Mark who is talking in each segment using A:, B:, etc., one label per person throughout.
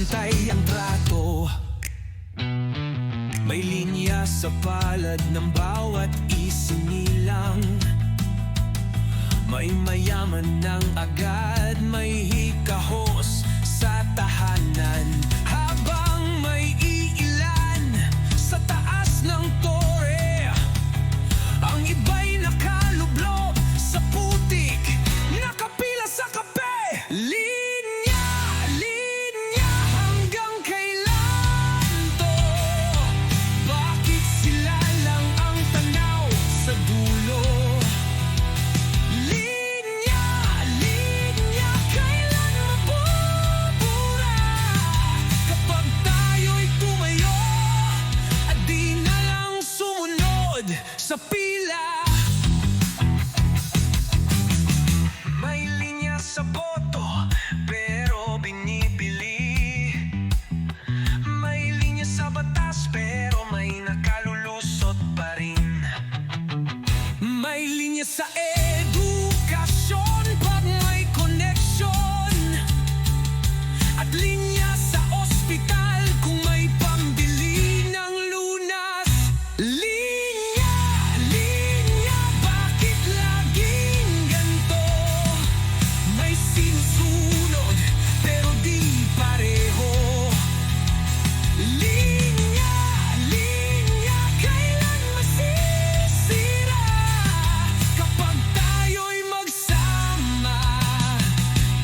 A: pantay ang trato. May linya sa palad ng bawat isinilang. May mayaman ng agad, may hikahos sa tahanan. Habang may iilan sa taas ng tore, ang iba'y nakalublob sa putik, nakapila sa kape. Linya, linya, hanggang kailan to? Bakit sila lang ang tanaw sa dulo? Linya, linya, kailan mabubura? Kapag tayo'y tumayo at di na lang sumunod sa pila. May linya sa boto, pero binibili. May linya sa batas, pero may nakalulusot pa rin. May linya sa edukasyon pag may koneksyon, at linya sa ospital kung may pambili ng lunas. Linya, linya, bakit laging ganto? May sinusunod pero di pareho. Linya, linya, kailan masisira? Kapag tayo'y magsama,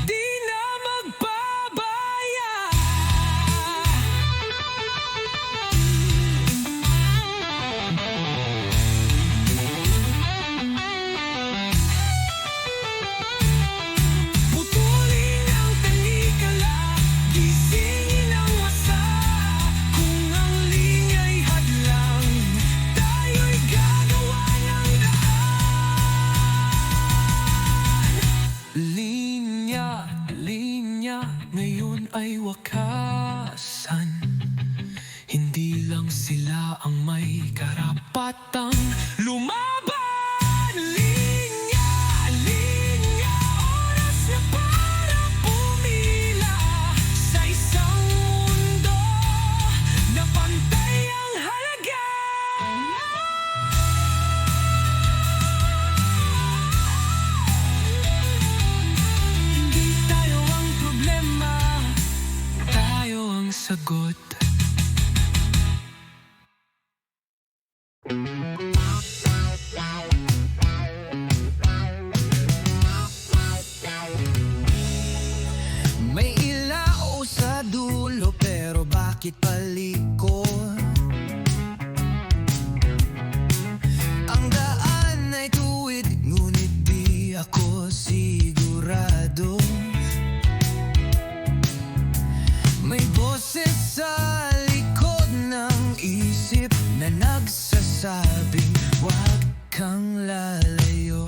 A: di na magpabaya. Putulin ang tanikala, gisingin ang masa. Kung ang linya'y hadlang, tayo'y gagawa ng daan. Linya, linya, ngayon ay wakasan. Hindi lang sila ang may karapatang lumaban. Linya, linya, oras na para pumila sa isang mundo na pantay ang halaga. Hindi tayo ang problema, tayo ang sagot. May ilaw sa dulo, pero bakit palikot? Ang daan ay tuwid, ngunit di ako sigurado. May boses sa likod ng isip na nagsasabing huwag kang lalayo.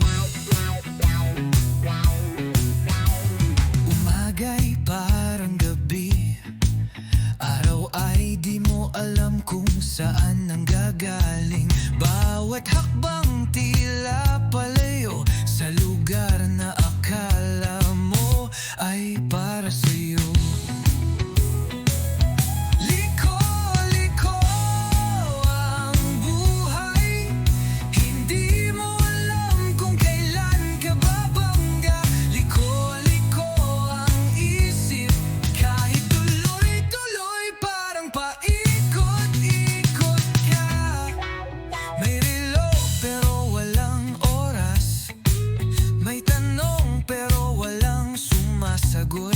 A: Umaga'y parang gabi, araw ay di mo alam kung saan nanggagaling. Bawat hakbang tila palayo sa lugar na akala mo ay para sa'yo. Liko, liko ang buhay, hindi mo alam kung kailan ka babangga. Liko, liko ang isip, kahit tuloy-tuloy parang paikot-ikot ka. May relo pero walang oras, may tanong pero walang sumasagot.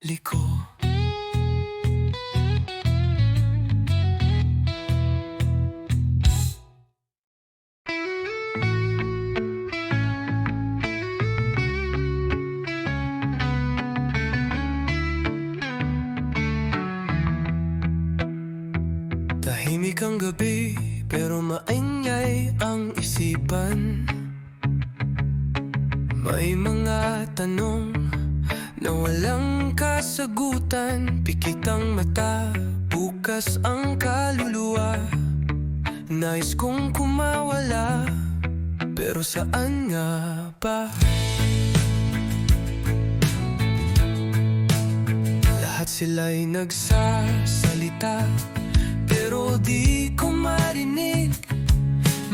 A: liko. Tahimik ang gabi, pero maingay ang isipan. May mga tanong na walang kasagutan. Pikit ang mata, bukas ang kaluluwa. Nais kong kumawala, pero saan nga ba? Lahat sila'y nagsasalita, pero di ko marinig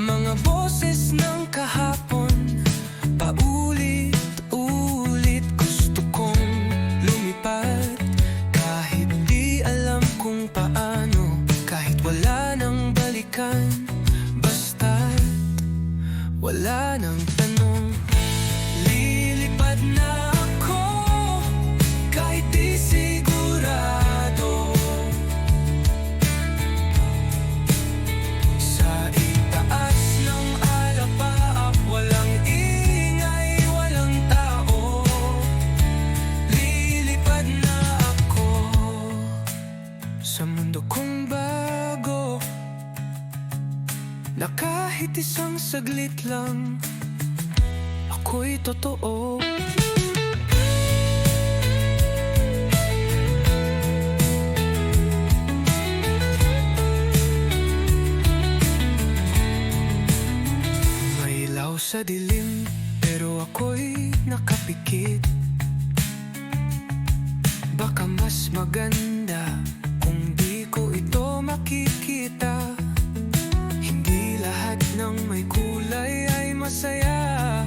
A: mga boses ng kahapon. Paulit-ulit gusto kong lumipad, kahit di alam kung paano, kahit wala nang balikan, basta't wala nang tanong. Lilipad na ako, kahit di sigurado. Sa itaas ng alapaap, walang ingay, walang tao. Lilipad na ako sa mundo kong bago, na kahit isang saglit lang ako'y totoo. May ilaw sa dilim, pero ako'y nakapikit. Baka mas maganda kung di ko ito makikita. Hindi lahat ng may kulay ay masaya.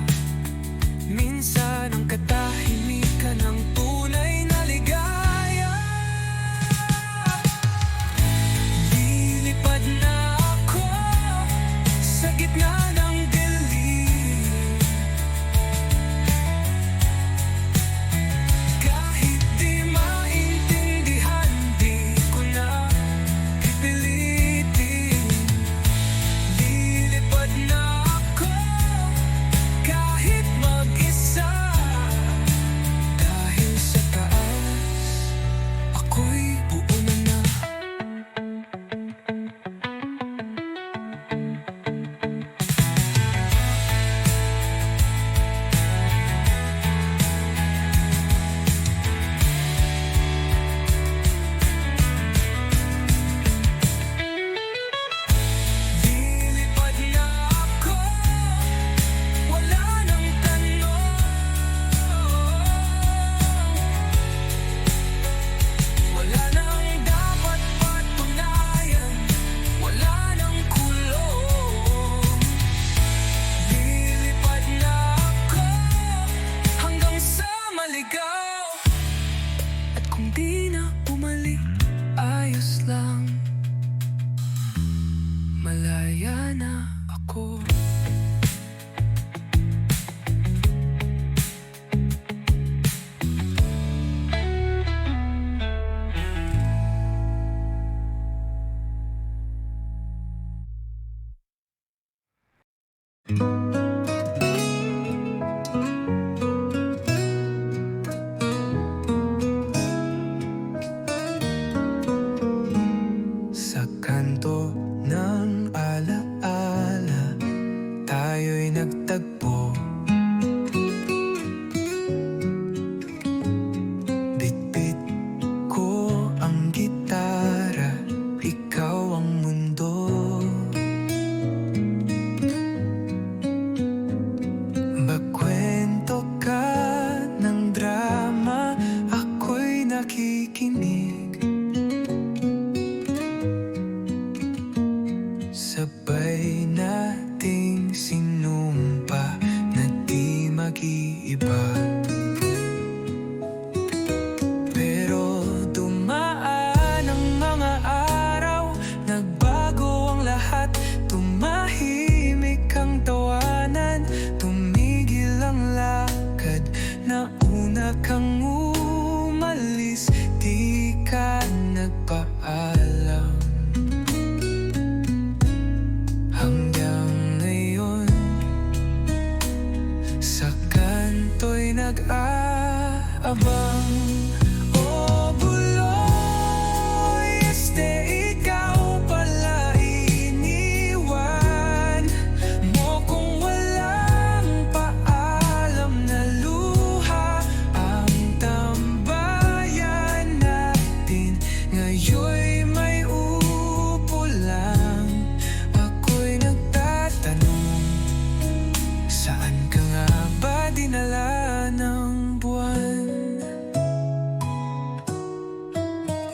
A: Minsan ang katahimikan ng tunay na ligaya. Lilipad na ako sa gitna ng dilim, kahit di maintindihan, di ko na pipilitin. Lilipad na ako kahit mag-isa, dahil sa taas ako'y buo na. Lilipad na ako, wala nang tanong. Wala nang dapat patunayan, wala nang kulong. Lilipad na ako hanggang sa maligaw. At kung di na bumalik, ayos lang, malaya na ako. Sa kanto ng alaala, tayo'y nagtagpo. Bitbit ko ang gitara, ikaw ang mundo. Magkwento ka ng drama, ako'y nakikinig. Sabay nating sinumpa na di mag-iiba. Pero dumaan ang mga araw, nagbago ang lahat. Tumahimik ang tawanan, tumigil ang lakad. Nauna kang umalis Sa kanto'y nag-aabang. O buloy, ikaw pala iniwan mo kung walang paalam na luha. Ang tambayan natin ngayon'y may upo lang. Ako'y nagtatanong, saan ka nga ba dinala ng buwan?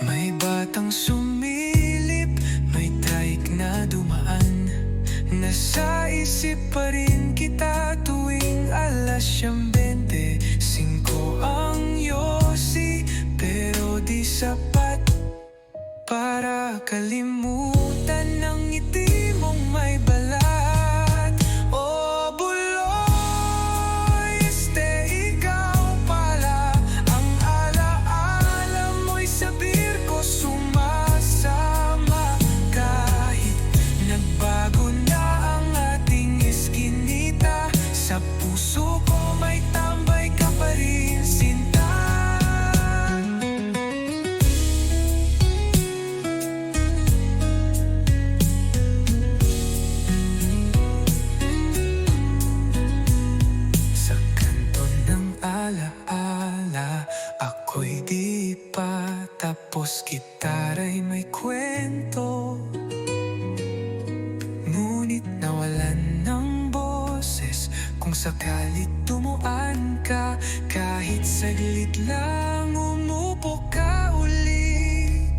A: May batang sumilip, may trike na dumaan. Nasa isip pa rin kita tuwing 5:25 ang yosi. Pero di sapat para kalimutan ng ngiti mong may balat. O buloy, ikaw pala. Ang alaala mo'y sa birko sumasama. Kahit nagbago na ang ating iskinita, sa puso ko may tambay ka pa rin, sinta. Sa kanto ng alaala, ako'y di pa tapos. Gitara'y may kwento, ngunit nawalan ng boses. Kung sakalit tumuan ka, kahit saglit lang umupo ka ulit,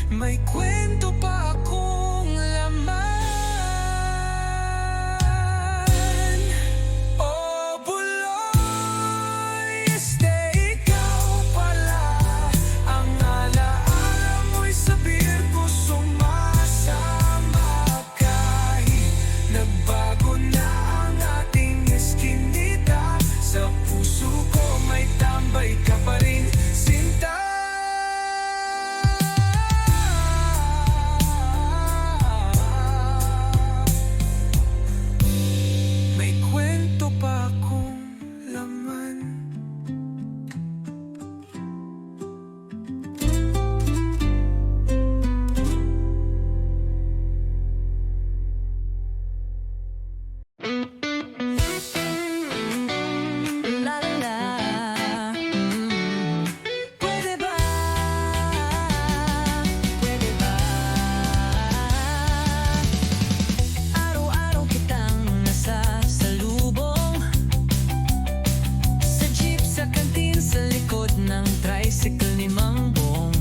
A: may kwento pa akong laman. O buloy, ikaw pala. Ang alaala mo'y sa birko sumasama. Kahit nagbago na ang ating eskinita, sa puso ko may tambay ka pa rin, sinta. May kwento pa akong laman. La la la. Pwede ba? Pwede ba? Araw-araw kitang nasasalubong, sa jeep, sa kantin, sa likod ng tricycle ni Mang Bong.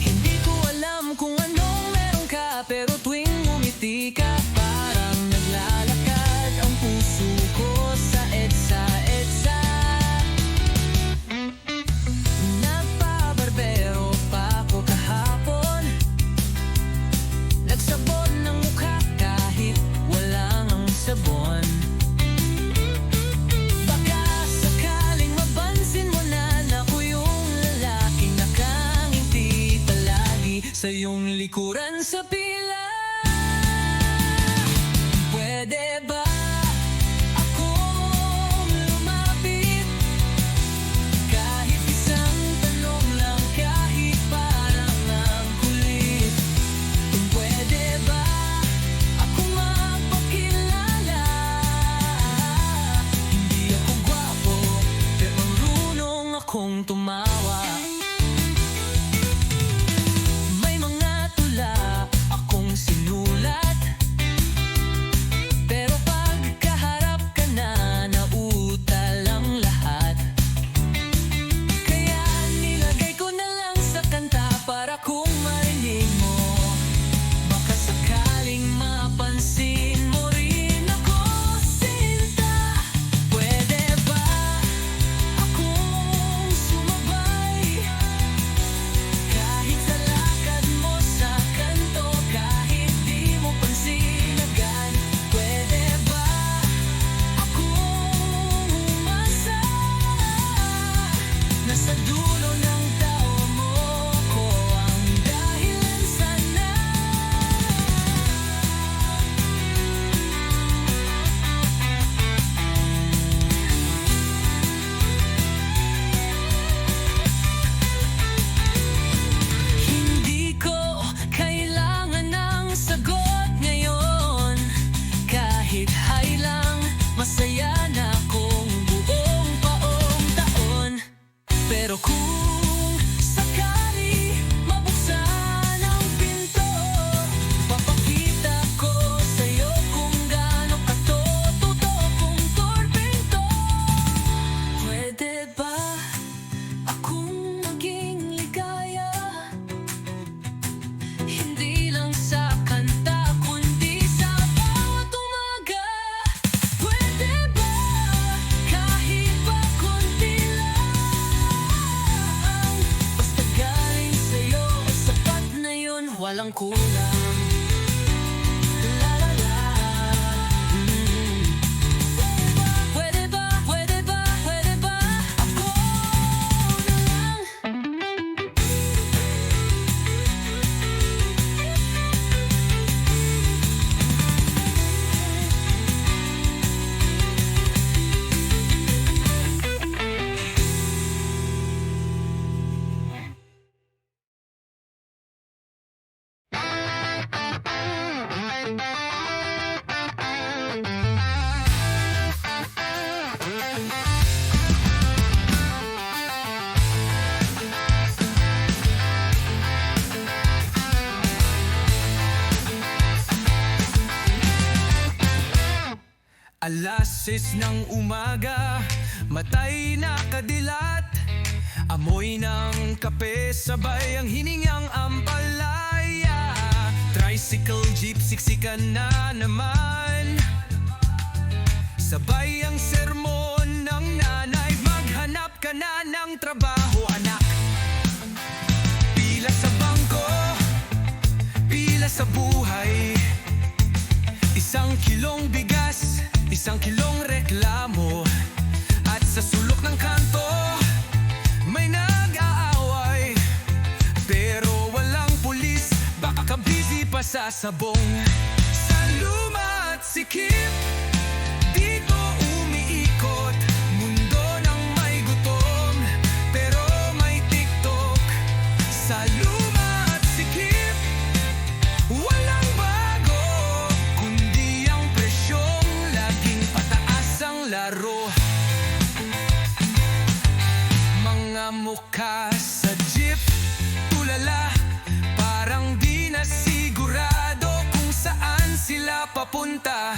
A: Hindi ko alam kung anong meron ka, pero tuwing umiti ka, parang naglalakad ang puso ko sa EDSA, EDSA. Nagpabarbero pa ako kahapon, nagsabon ng mukha kahit wala ang sabon. Baka sakaling mapansin mo na ako yung lalaking nakangiti palagi sa iyong likuran sa pila. Pwede ba akong lumapit? Kahit isang tanong lang, kahit parang ang kulit. Pwede ba akong magpakilala? Hindi ako gwapo, pero marunong akong tumawa. May mga tula bang kulang? La la la. Pwede ba, pwede ba, pwede ba ako na lang? Alas 6 ng umaga, matay nakadilat. Amoy ng kape, sabay ang hiningang ampalaya. Tricycle, jeep, siksikan na naman. Sabay ang sermon ng nanay, maghanap ka na ng trabaho, anak. Pila sa bangko, pila sa buhay. 1 kilong bigas, 1 kilong reklamo. At sa sulok ng kanto, may nag-aaway. Pero walang pulis, baka ka-busy pa sa sabong. Sa luma at sikip, dito umiikot. Mundo ng may gutom, pero may TikTok. Sa luma at sikip, walang bago, kundi ang presyong laging pataas ang laro. Mga mukha sa jeep, tulala, parang di na sigurado kung saan sila papunta.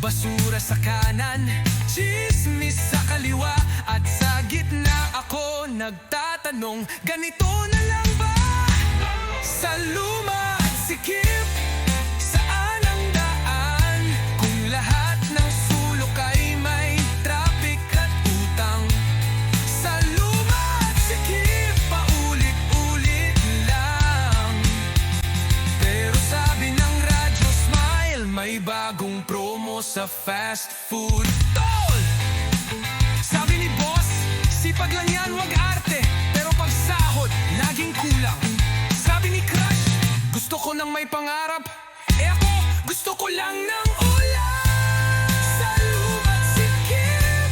A: Basura sa kanan, chismis sa kaliwa, at sa gitna ako nagtatanong, ganito na lang ba? Sa luma at sikip, saan ang daan? Kung lahat ng sulok ay may traffic at utang. Sa luma at sikip, paulit-ulit lang. Pero sabi ng radyo Smile, may bagong promo sa fast food. Tol! Sabi ni boss, sipag lang yan, wag arte. Pero pag sahod, laging kulang. Sabi ni Crush, gusto ko nang may pangarap. Ako, gusto ko lang ng ulan. Sa luma't sikip,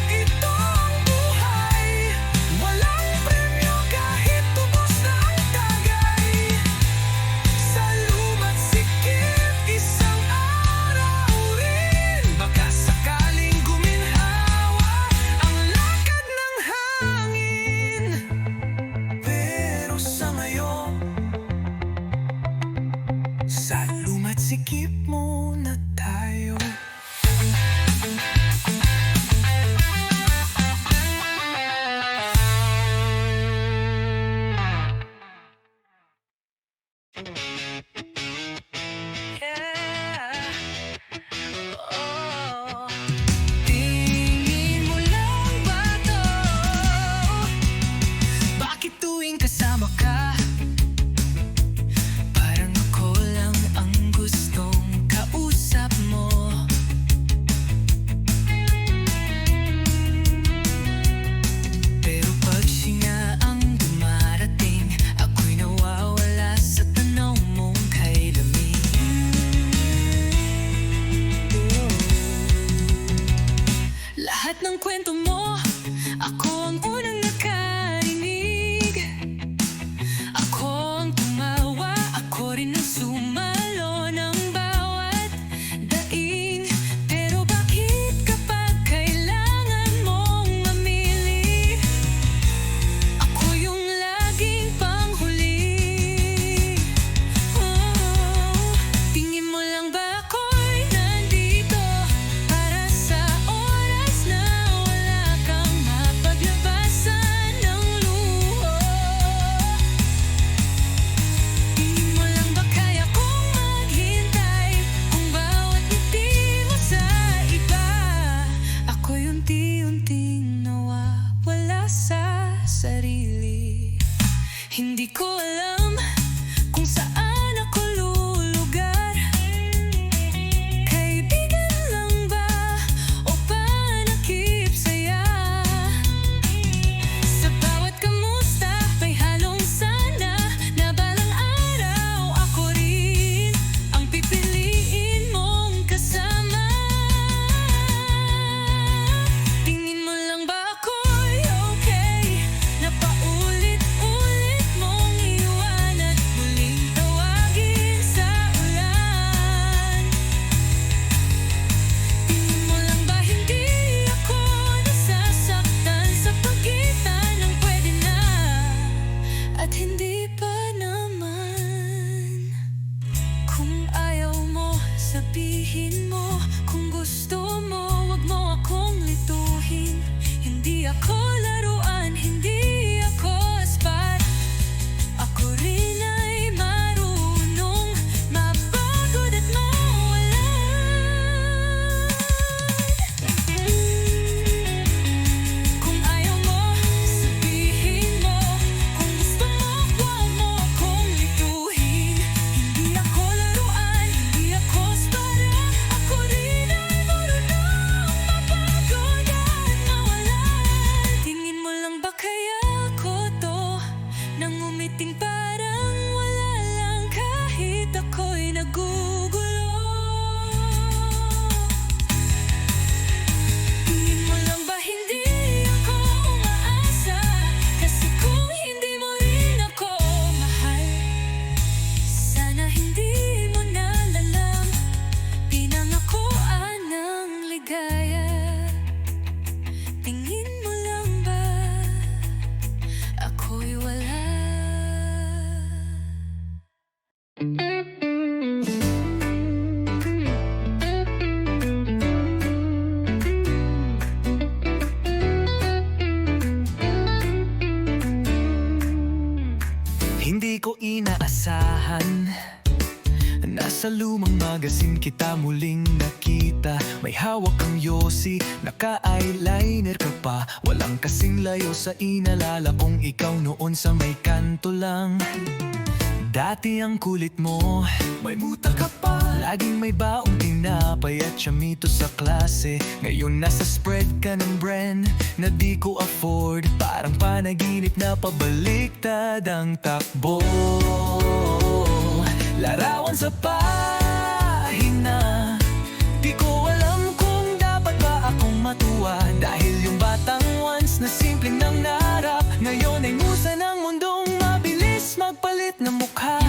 A: ito ang buhay. Walang premyo kahit tubos na ang tagay. Sa luma't sikip, isang araw rin, baka sakaling guminhawa ang lakad ng hangin. Pero sa ngayon, sa luma't sikip muna tayo. Oh. Tingin mo lang ba to? Bakit tuwing kasama ka, parang ako lang ang gustong kausap mo? Pero pag siya ang dumarating, ako'y nawawala sa tanaw mong kay lamig. Lahat ng kwento mo, ako ang unang nakarinig. Ako ang tumawa, ako rin ang sumalo ng bawat daing. Pero bakit kapag kailangan mong mamili, ako yung laging panghuli? Oh, tingin mo lang ba ako'y nandito para sa oras na wala kang Sa lumang magazine kita muling nakita. May hawak kang yosi, naka-eyeliner ka pa. Walang kasing layo sa inalala kong ikaw noon sa may kanto lang. Dati ang kulit mo, may muta ka pa. Laging may baong tinapay at chamito sa klase. Ngayon nasa spread ka ng brand na di ko afford. Parang panaginip na pabaliktad ang takbo. Larawan sa pahina, di ko alam kung dapat ba akong matuwa. Dahil yung batang once na simpleng nang narap, ngayon ay musa ng mundong mabilis magpalit ng mukha.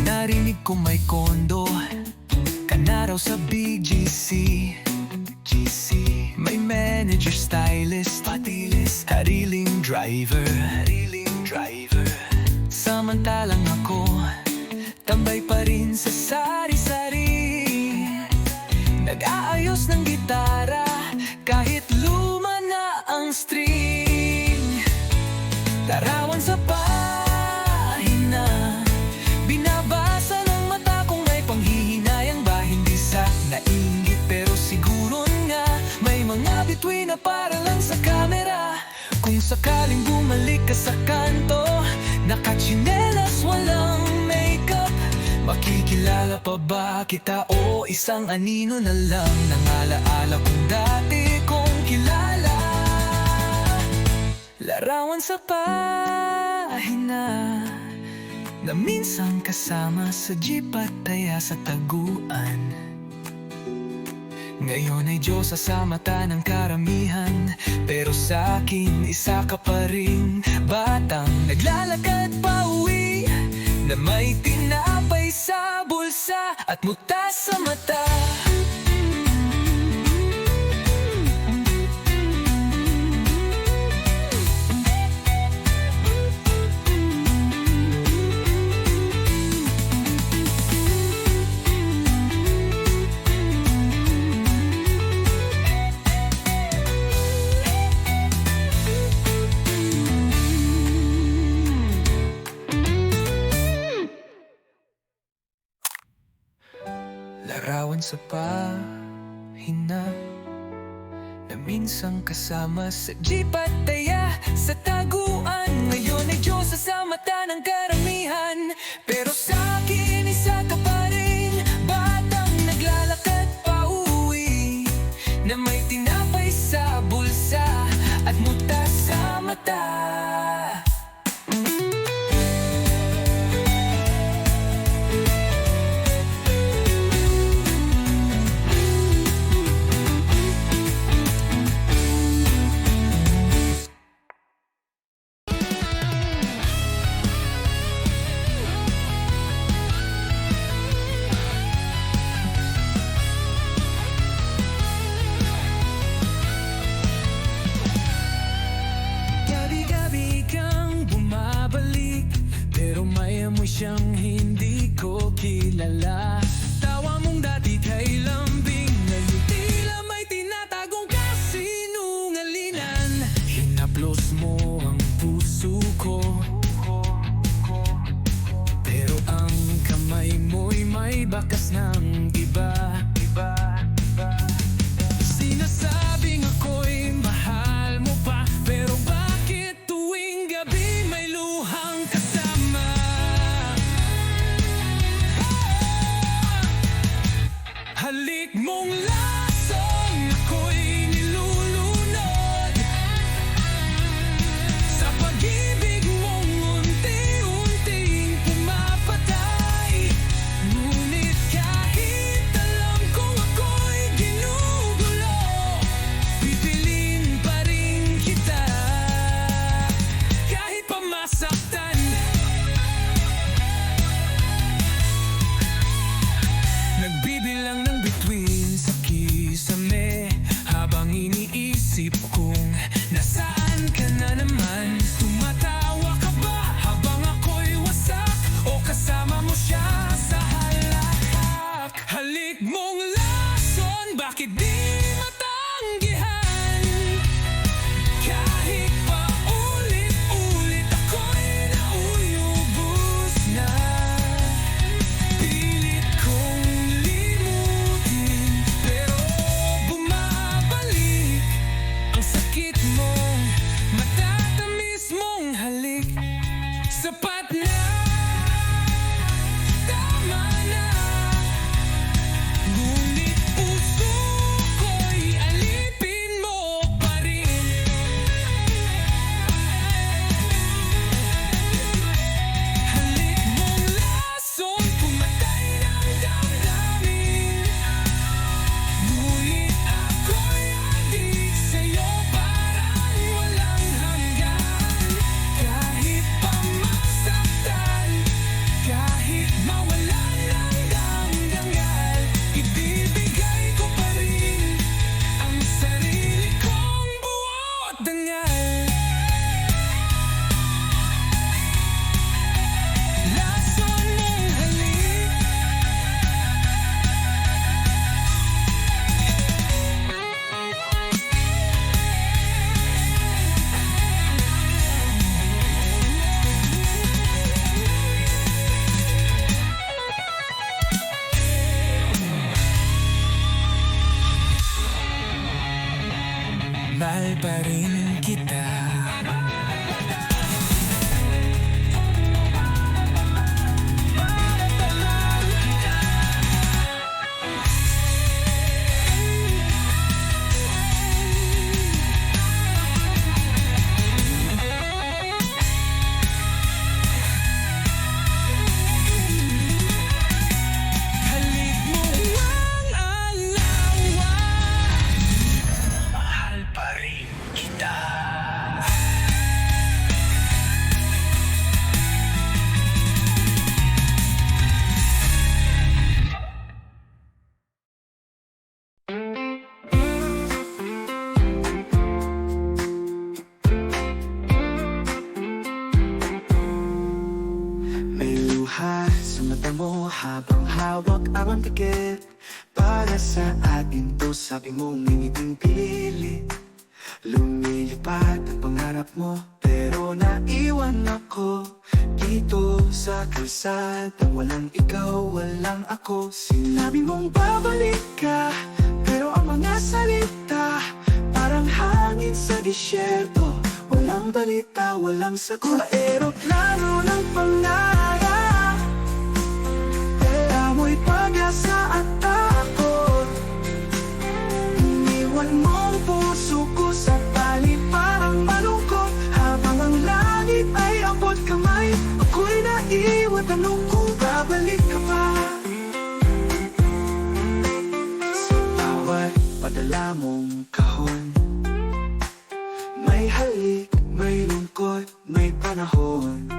A: Narinig ko may kondo ka na raw sa BGC. May manager, stylist, patilis, hariling driver. Samantalang ako, tambay pa rin sa sari-sari. Nag-aayos ng gitara kahit luma na ang string. Larawan sa pahina, binabasa ng mata kong ay panghihinayang ba. Hindi sa nainggit pero siguro nga may mga bituin na para lang sa camera. Kung sakaling bumalik ka sa kanto, nakatsinelas, walang makeup, makikilala pa ba kita o isang anino na lang ng alaala kung dati kong kilala? Larawan sa pahina na minsan kasama sa jeep at taya sa taguan. Ngayon ay Diyosa sa mata ng karamihan, pero sa akin isa ka pa ring batang naglalakad pa uwi, na may tinapay sa bulsa at muta sa mata. Larawan sa pahina na minsan kasama sa jeep at taya sa taguan. Ngayon ay Diyosa sa mata ng karamihan, pero sa akin isa ka pa rin batang naglalakad pa uwi, na may tinapay sa bulsa at muta sa mata. Siyang hindi ko kilala. Tawa mong dati kay lambing, ngayon tila may tinatagong kasinungalingan. Hinaplos mo ang puso ko, pero ang kamay mo'y may bakas ng iba. Sinasabing ako'y mahal mo pa, pero bakit tuwing gabi may luhang kasama? mahal pa rin kita. Halik mo ang alawa, mahal pa rin kita.
B: May luha sa mata mo habang hawak ang pikit. Para sa atin to, sabi mo ngingiting pilit. Lumilipad ang pangarap mo, pero naiwan ako dito sa kalsada. Walang ikaw, walang ako. Sinabi mong babalik ka, pero ang mga salita parang hangin sa disyerto. Walang balita, walang sagot. Sa eroplano ng pangarap, dala mo'y pag-asa at takot. Iniwan mong puso ko sa palit parang malungkot. Habang ang langit ay abot kamay, ako'y naiwan, tanong kung babalik ka pa. Sa bawat padala mong kahon, may halik, may lungkot, may panahon.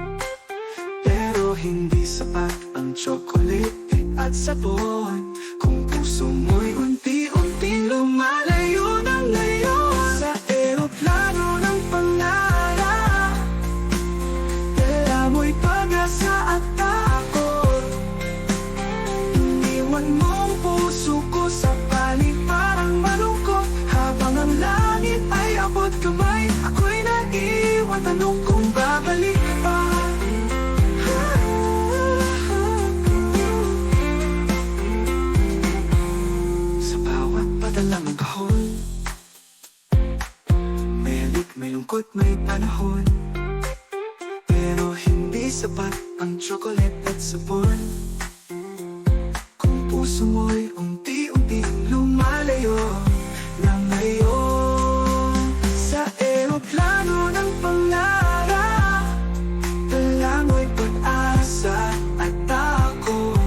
B: Pero hindi sapat ang chocolate at sabon. Kung puso mo'y unti-unting lumalayo ng ngayon. Sa eroplano ng pangarap, dala mo'y pag-asa at takot. Iniwan mong puso ko sa palit parang malungkot. Habang ang langit ay abot kamay, ako'y naiwan, tanong kung babalik ka pa. Sa bawat padala ng kahon, may halik, may lungkot, may panahon. Pero hindi sapat ang chocolate at sabon. Kung puso mo'y unti-unting lumalayo ng ngayon. Sa eroplano ng pangarap, dala mo'y pag-asa at takot.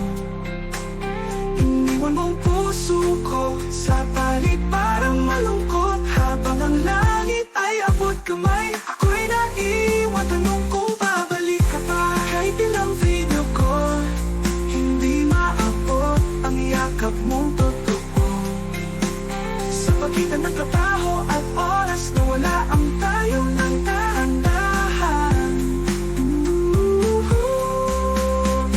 B: Iniwan mong puso ko sa palit parang malungkot. Habang ang langit ay abot kamay, ako'y naiwan, tanong kung babalik ka pa. Kahit ilang video ko, hindi maabot ang yakap mong totoo. Sa pagitan ng trabaho at oras na wala ang tayo ng dahan-dahan.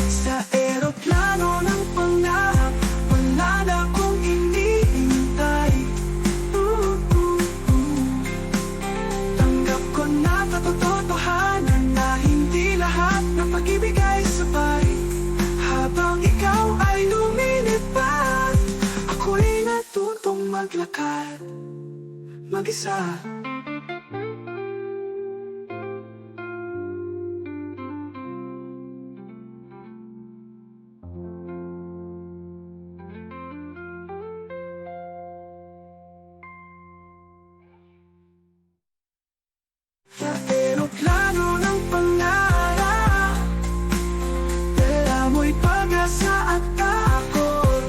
B: Sa eroplano ng pangarap, wala na akong hinihintay. Tanggap ko na katotohanan na hindi lahat ng pag-ibig ay sabay. Habang ikaw ay lumilipad, ako'y natutong maglakad mag-isa. Sa eroplano ng pangarap, dala mo'y pag-asa at takot.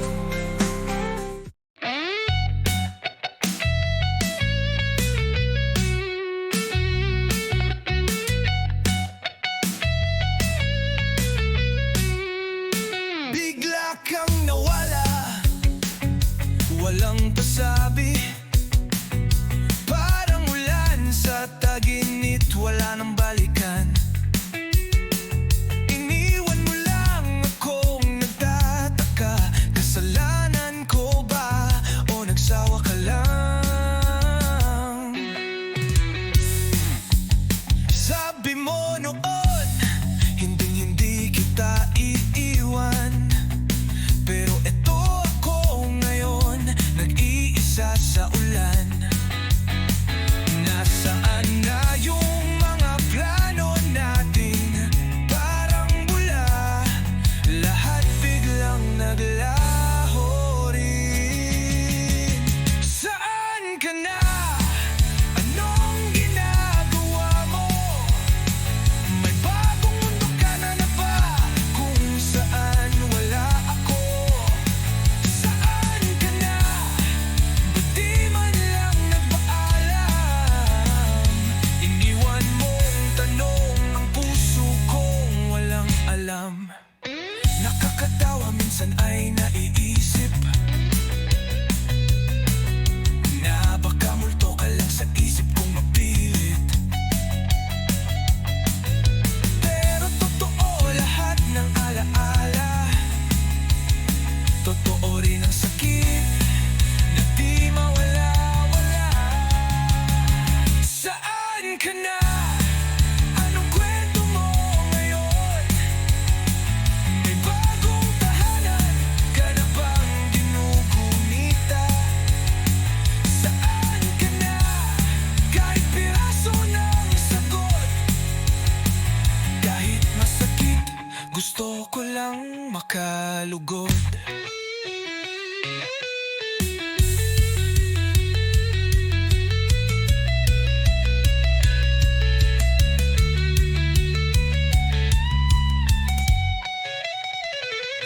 A: nang makalugod.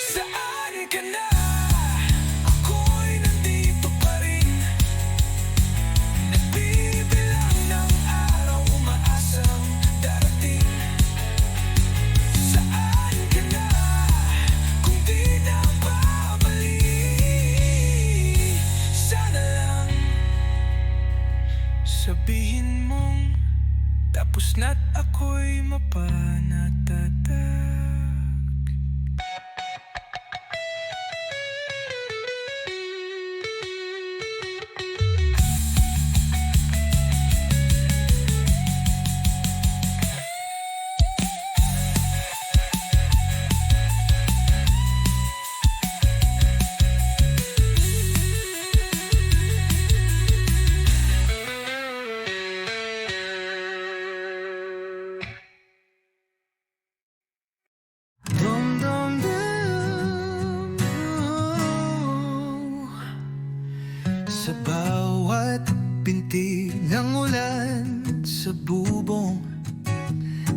A: Saan ka na? Ako'y nandito pa rin. Nagbibilang ng araw, umaasang darating. Saan ka na? Kung di na babalik, sana lang sabihin mong tapos na't ako'y mapanatatag. Dum dum dum. Sa bawat binti ng ulan sa bubong,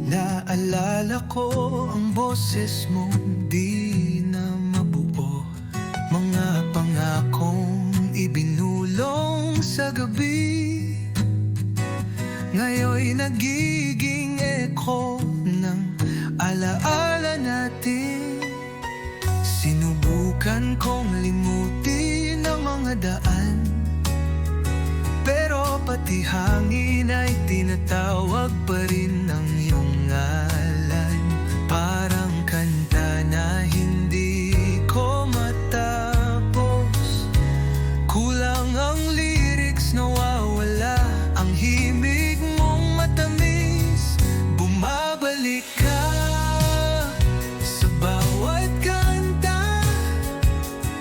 A: naalala ko ang boses mong di na mabuo. Mga pangakong ibinulong sa gabi, ngayon'y nagiging echo ng alaala natin. Sinubukan kong limutin ang mga daan, pero pati hangin ay tinatawag pa rin ang iyong ngalan. Parang kanta na hindi ko matapos, kulang ang lyrics, nawawala ang himig mong matamis. Bumabalik ka sa bawat kanta,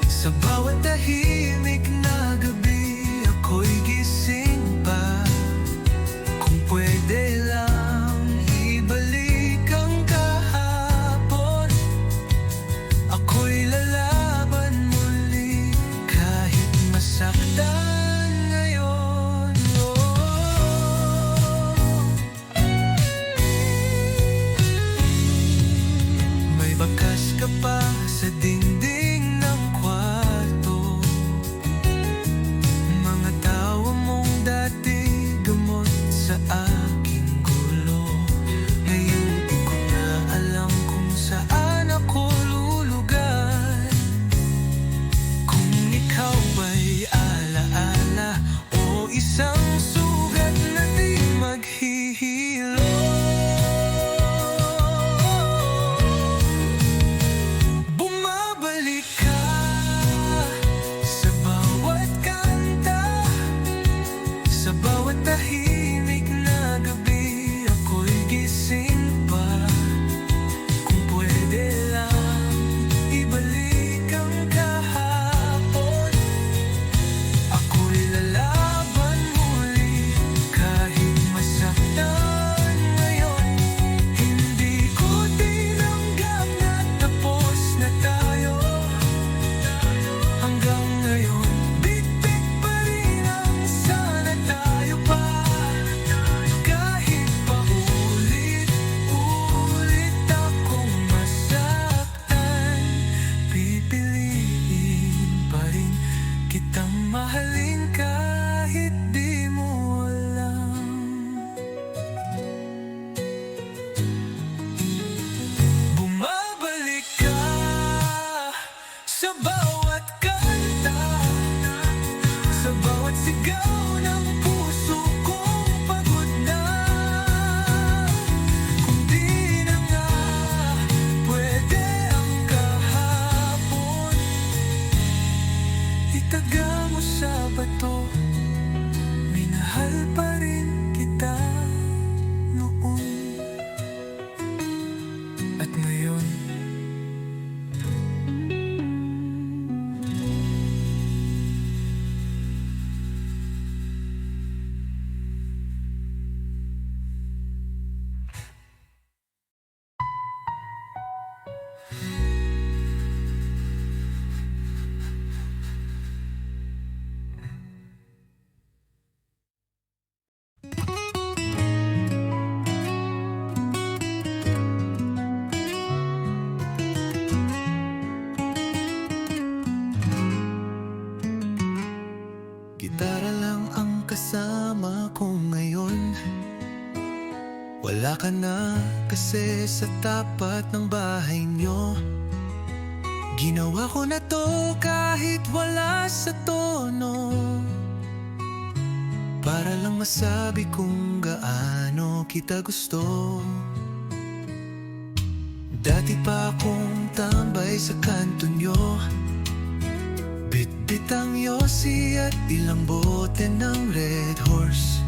A: sa bawat tahimik na gabi. Ako'y gising pa, kung pwede lang ibalik kasama ko ngayon. Wala ka na kasi sa tapat ng bahay nyo. Ginawa ko na to kahit wala sa tono, para lang masabi kung gaano kita gusto. Dati pa akong tambay sa kanto nyo, bitbit ang yosi at ilang bote ng Red Horse.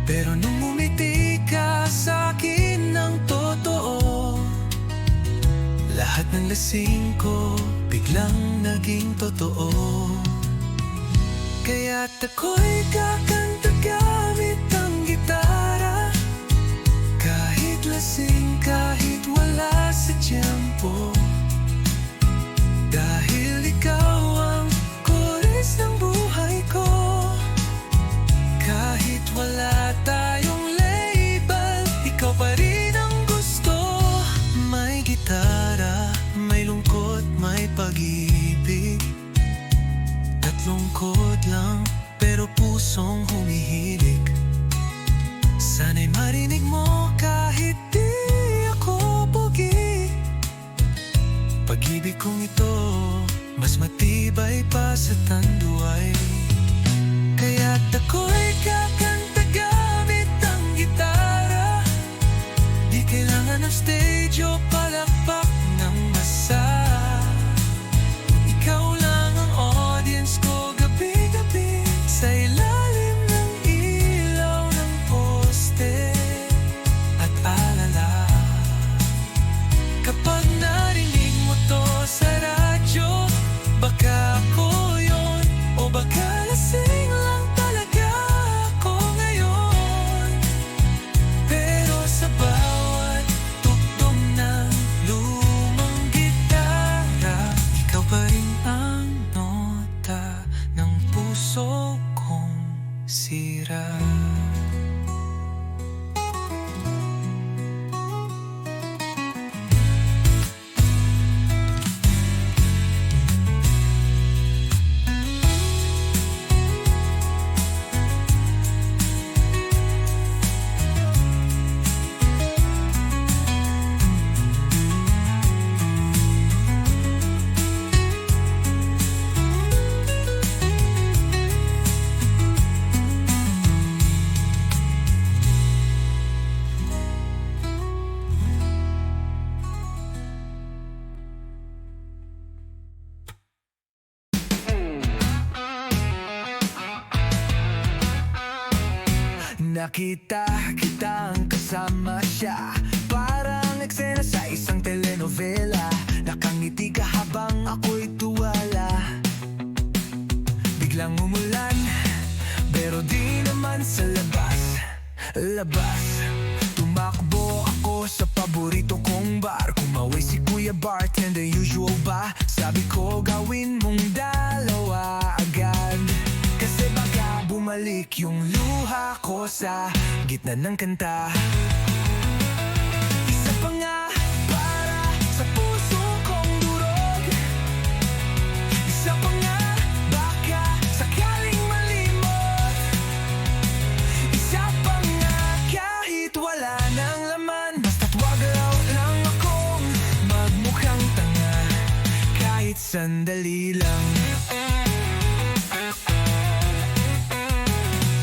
A: Pero nung umiti ka sa'kin ng totoo, lahat ng lasing ko biglang naging totoo. Kaya't ako'y kakanta gamit ang gitara, kahit lasing, kahit wala sa tiyempo. Dahil ikaw ang kores ng buhay ko, kahit wala tayong label, ikaw pa rin ang gusto. May gitara, may lungkot, may pag-ibig. Tatlong chord lang, pero pusong humihilig. Sana'y marinig mo kahit di ako pogi. Pag-ibig kong ito, mas matibay pa sa tanduay. Kaya't ako'y kakanta gamit ang gitara, di kailangan ng stage o palakpak ng masa. Ikaw lang ang audience ko gabi-gabi, sa ilalim ng ilaw ng poste at alala. Kapag narinig mo to sa radyo, baka ako yun, o baka lasing lang talaga ako ngayon. Pero sa bawat tugtog ng lumang gitara, ikaw pa rin ang nota ng puso kong sira. Nakita kitang kasama siya, parang eksena sa isang telenovela. Nakangiti ka habang ako'y tuwala. Biglang umulan, pero di naman sa labas. Tumakbo ako sa paborito kong bar, kumaway si Kuya Bartender, usual ba? Sabi ko gawin mong dalawa agad, kasi baka bumalik yung luha ko sa gitna ng kanta. Isa pa nga para sa puso kong durog, isa pa nga baka sakaling malimot, isa pa nga kahit wala nang laman, basta't wag raw lang akong magmukhang tanga, kahit sandali lang.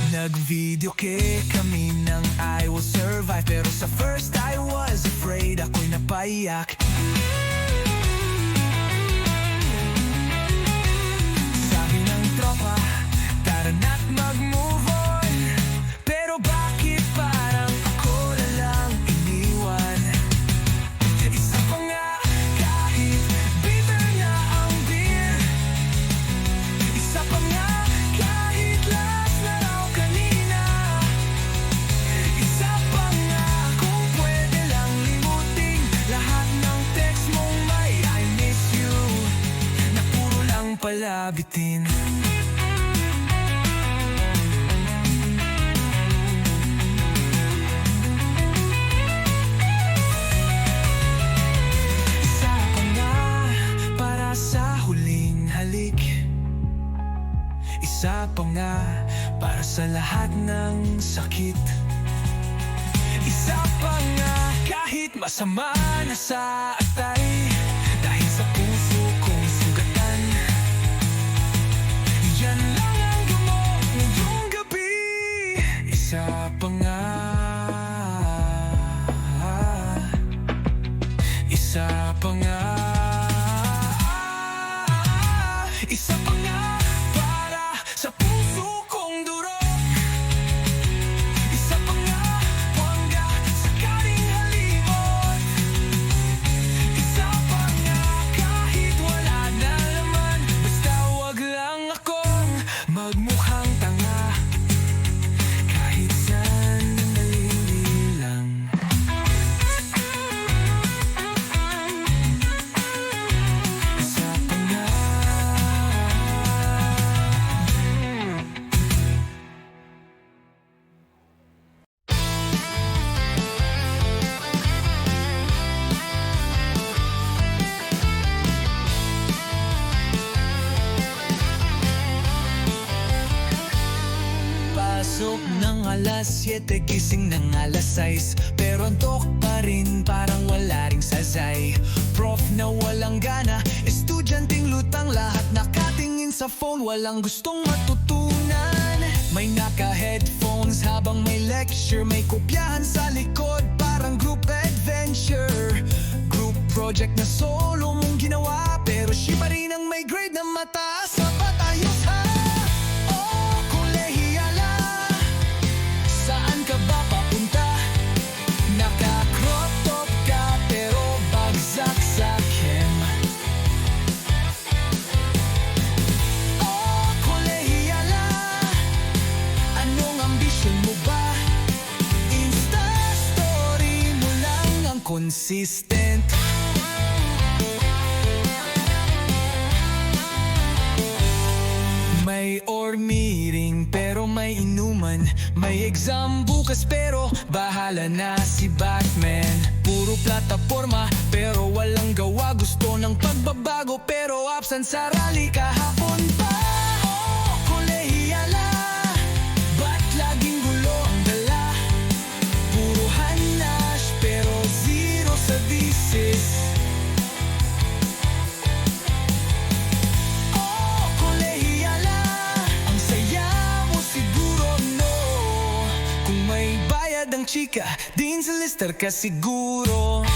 A: Nag-video kami ng I Will Survive, pero sa first I was afraid, ako'y napaiyak. Sabi ng tropa, tara na't mag-move on, pero bakit parang ako na lang iniwan? Isa pa nga kahit bitter na ang beer, isa pa nga kahit last na raw kanina, isa pa nga kung pwede lang limutin lahat ng text mong may I miss you, na puro lang pala bitin. Isa pa nga para sa huling halik, isa pa nga para para sa lahat ng sakit. Isa pa nga, kahit masama na sa atay, dahil sa puso kong sugatan, yan lang ang gamot ngayong gabi. Isa pa nga, isa pa nga, isa pa nga para sa puso kong durog. Isa pa nga, wangga sa karing halimot. Isa pa nga, kahit wala na laman, basta wag lang akong magmukhang tanga, kahit sandali lang. Isa pa nga. Pasok ng alas 7, gising ng alas 6, pero antok pa rin, parang wala ring sasay. Prof na walang gana, estudyanteng lutang, lahat nakatingin sa phone, walang gustong matutunan. May naka-headphones habang may lecture, may kopyahan sa likod, parang group adventure. Group project na solo mong ginawa, pero siya pa rin ang may grade na mataas. Sapat ayos ha? Oh, kolehiyala, saan ka ba papunta? Naka-crop top ka pero bagsak sa chem. Oh, kolehiyala, anong ambisyon mo ba? Insta story mo lang ang consistent. May org meeting pero may inuman, may exam bukas pero bahala na si Batman. Puro plataforma pero walang gawa, gusto ng pagbabago pero absent sa rally kahapon pa. Oh, kolehiyala, ba't laging gulo ang dala? Puro hanash pero zero sa thesis. Oh, kolehiyala, ang saya mo siguro, no? Kung may bayad ang chika, din sa lister ka siguro.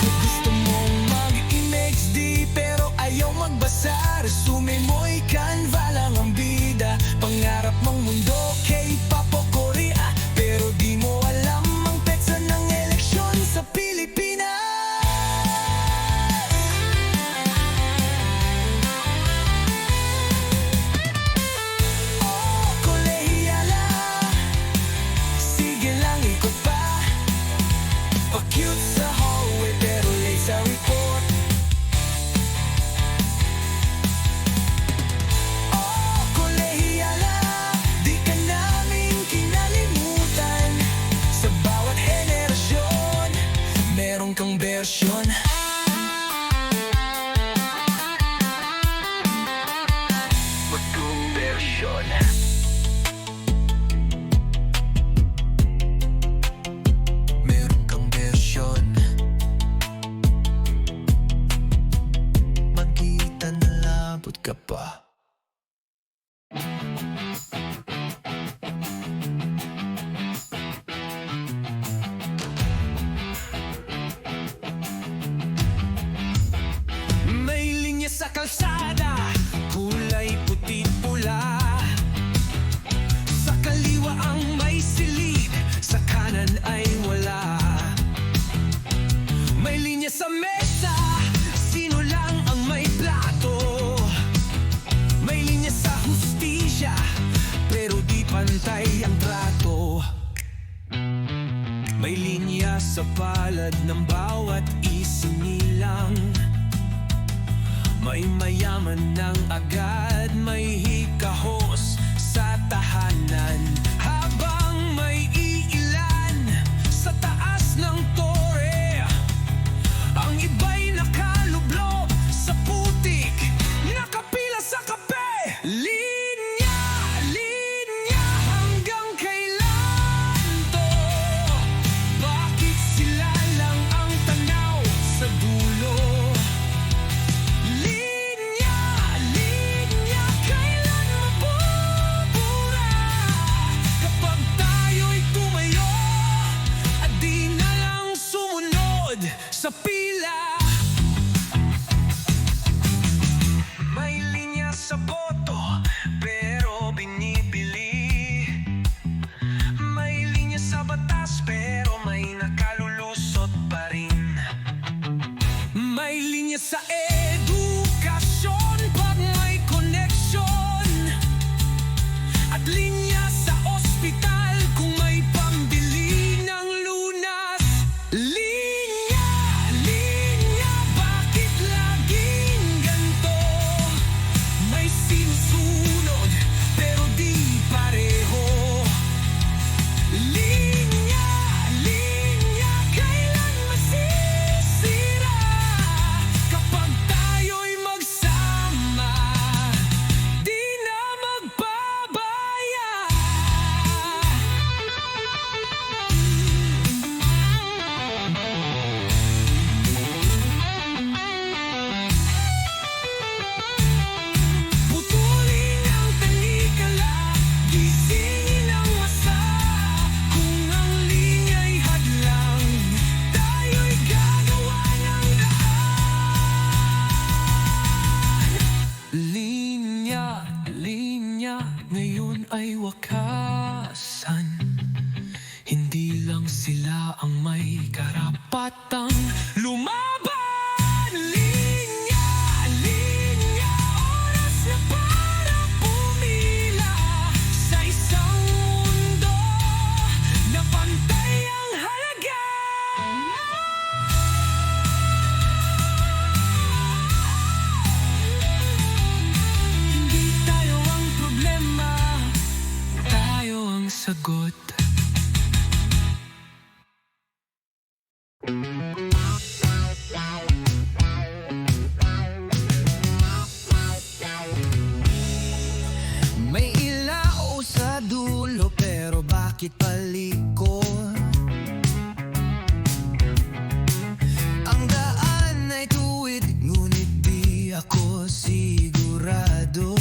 A: Gusto mong mag-image di pero ayaw magbasa, resume mo'y Canva lang ang bida. Pangarap mong mundo, K-pop o Korea, pero di mo alam ang petsa ng eleksyon sa Pilipinas. Oh, kolehiyala, sige lang ikot pa, pa-cute sa hallway pero late sa report. Oh, kolehiyala, di ka namin kinalimutan. Sa bawat henerasyon, meron kang bersyon. Bagong bersyon. Meron kang bersyon. Magkita na labot ka pa. May linya sa kalsada, kulay puti't pula. Sa kaliwa ang may silid, sa kanan ay wala. May linya sa mesa, sino lang ang may plato. May linya sa hustisya, pero di pantay ang trato. May linya sa palad ng bawat isinilang. May mayaman ng agad, may hikahos sa tahanan. Habang may iilan sa taas ng tore, ang iba'y nakalublob sa putik na ay wakasan. Hindi lang sila ang may karapatang lumaban. Linya, linya, oras na para pumila sa isang mundo na pantay ang halaga. Hindi tayo ang problema, tayo ang sagot. May ilao sa dulo pero bakit palikot? Ang daan ay tuwid ngunit di ako sigurado.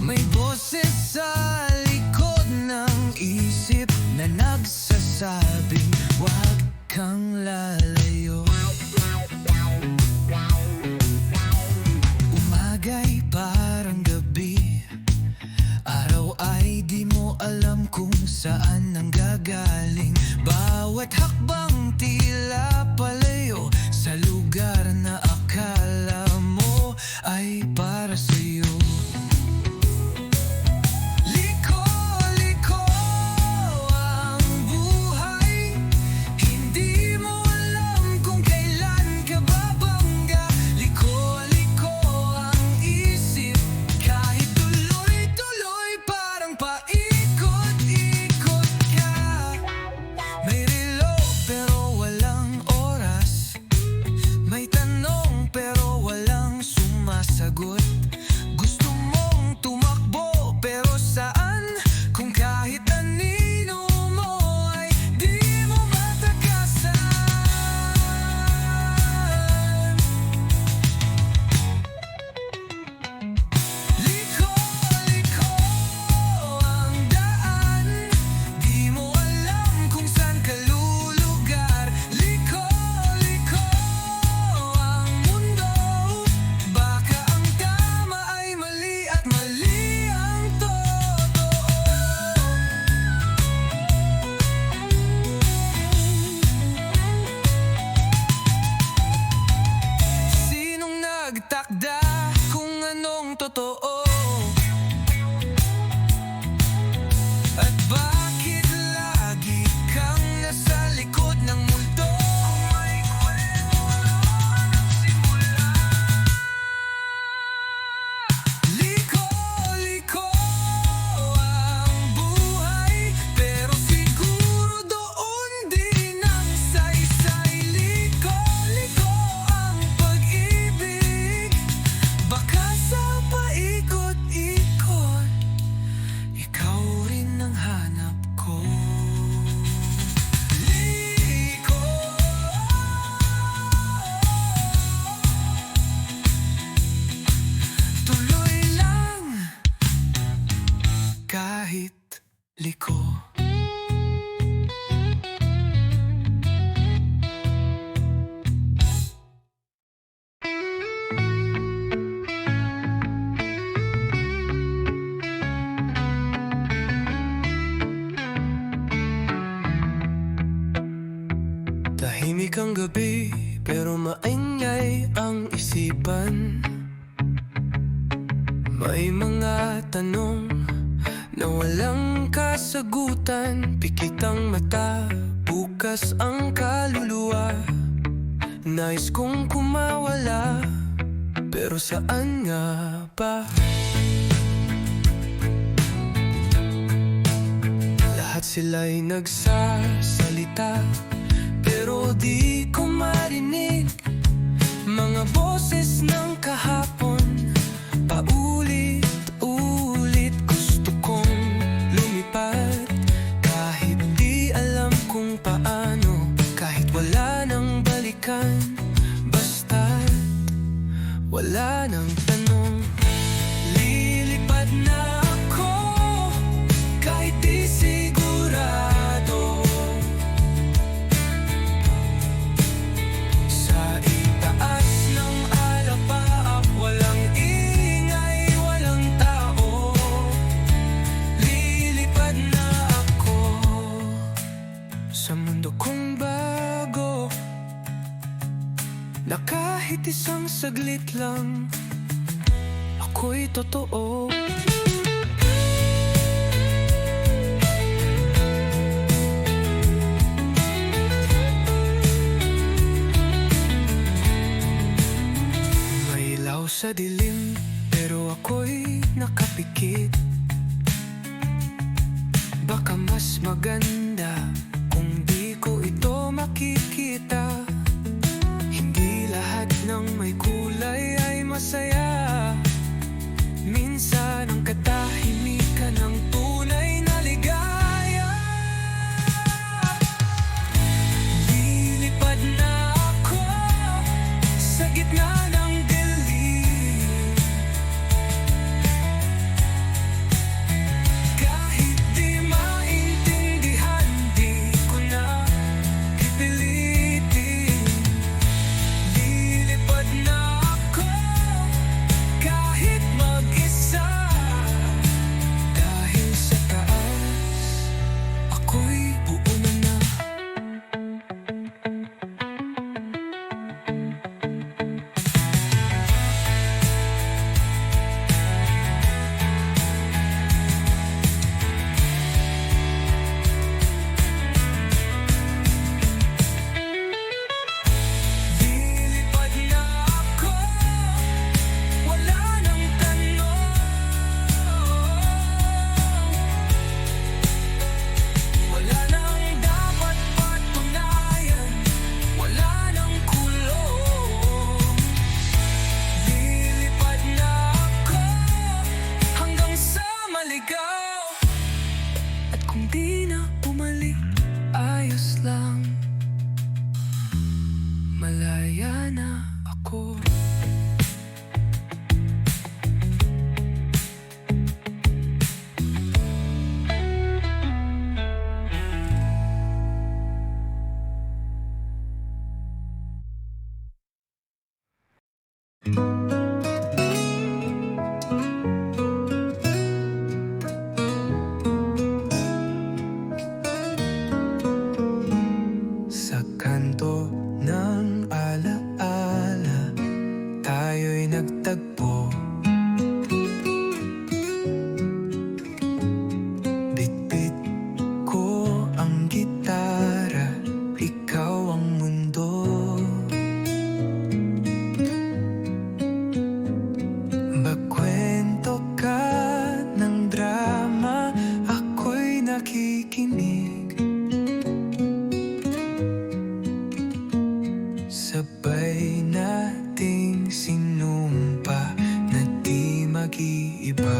A: May boses sa likod ng isip na nagsasabing huwag kang lalayo. Umaga'y parang gabi, araw ay di mo alam kung saan nanggagaling. Bawat hakbang tila palayo sa lugar na akala mo ay para sa'yo. Liko, liko ang buhay, hindi mo alam kung kailan ka babangga. Liko, liko ang isip, kahit tuloy-tuloy parang paikot-ikot ka. May relo pero walang oras, may tanong pero walang sumasagot. Gusto mong tumakbo pero saan? Kung kahit anino mo ay di mo matakasan. Liko, liko ang daan, di mo alam kung saan ka lulugar. Liko, liko ang mundo, baka ang tama ay mali at mali ang totoo. Sinong nagtakda kung anong totoo? At bakit lagi kang nasa likod ng multo? May kwento ng simula. Liko, liko ang buhay, pero siguro doon din ang saysay. Liko, liko ang pag-ibig, baka sa paikot-ikot ikaw rin ang hanap ko. Liko, tuloy lang kahit liko. Tahimik ang gabi pero maingay ang isipan. May mga tanong na walang kasagutan. Pikit ang mata, bukas ang kaluluwa. Nais kong kumawala, pero saan nga ba? Lahat sila'y nagsasalita, pero di ko marinig mga boses ng kahapon. Paulit-ulit gusto kong lumipad, kahit di alam kung paano, kahit wala nang balikan, basta't wala nang tanong. Lilipad na ako kahit di sigurado. Sa itaas ng alapaap, walang ingay, walang saglit lang, ako'y totoo. May ilaw sa dilim, pero ako'y nakapikit. Baka mas maganda kung di ko ito makikita. Hindi lahat ng may kulay ay masaya. Minsan ang katahimikan ng tunay na ligaya. Lilipad na ako sa gitna ng dilim. Kahit di maintindihan, di ko na pipilitin. Lilipad na ako kahit mag-isa. Dahil sa taas, ako'y buo na. Lilipad na ako, wala nang tanong. Wala nang dapat patunayan, wala nang kulong. Lilipad na ako hanggang sa maligaw. At kung di na bumalik, ayos lang. Malaya na ako. Sa kanto ng alaala, tayo'y nagtagpo. Bitbit ko ang gitara, ikaw ang mundo. Magkwento ka ng drama, ako'y nakikinig. Sabay nating sinumpa na di mag-iiba.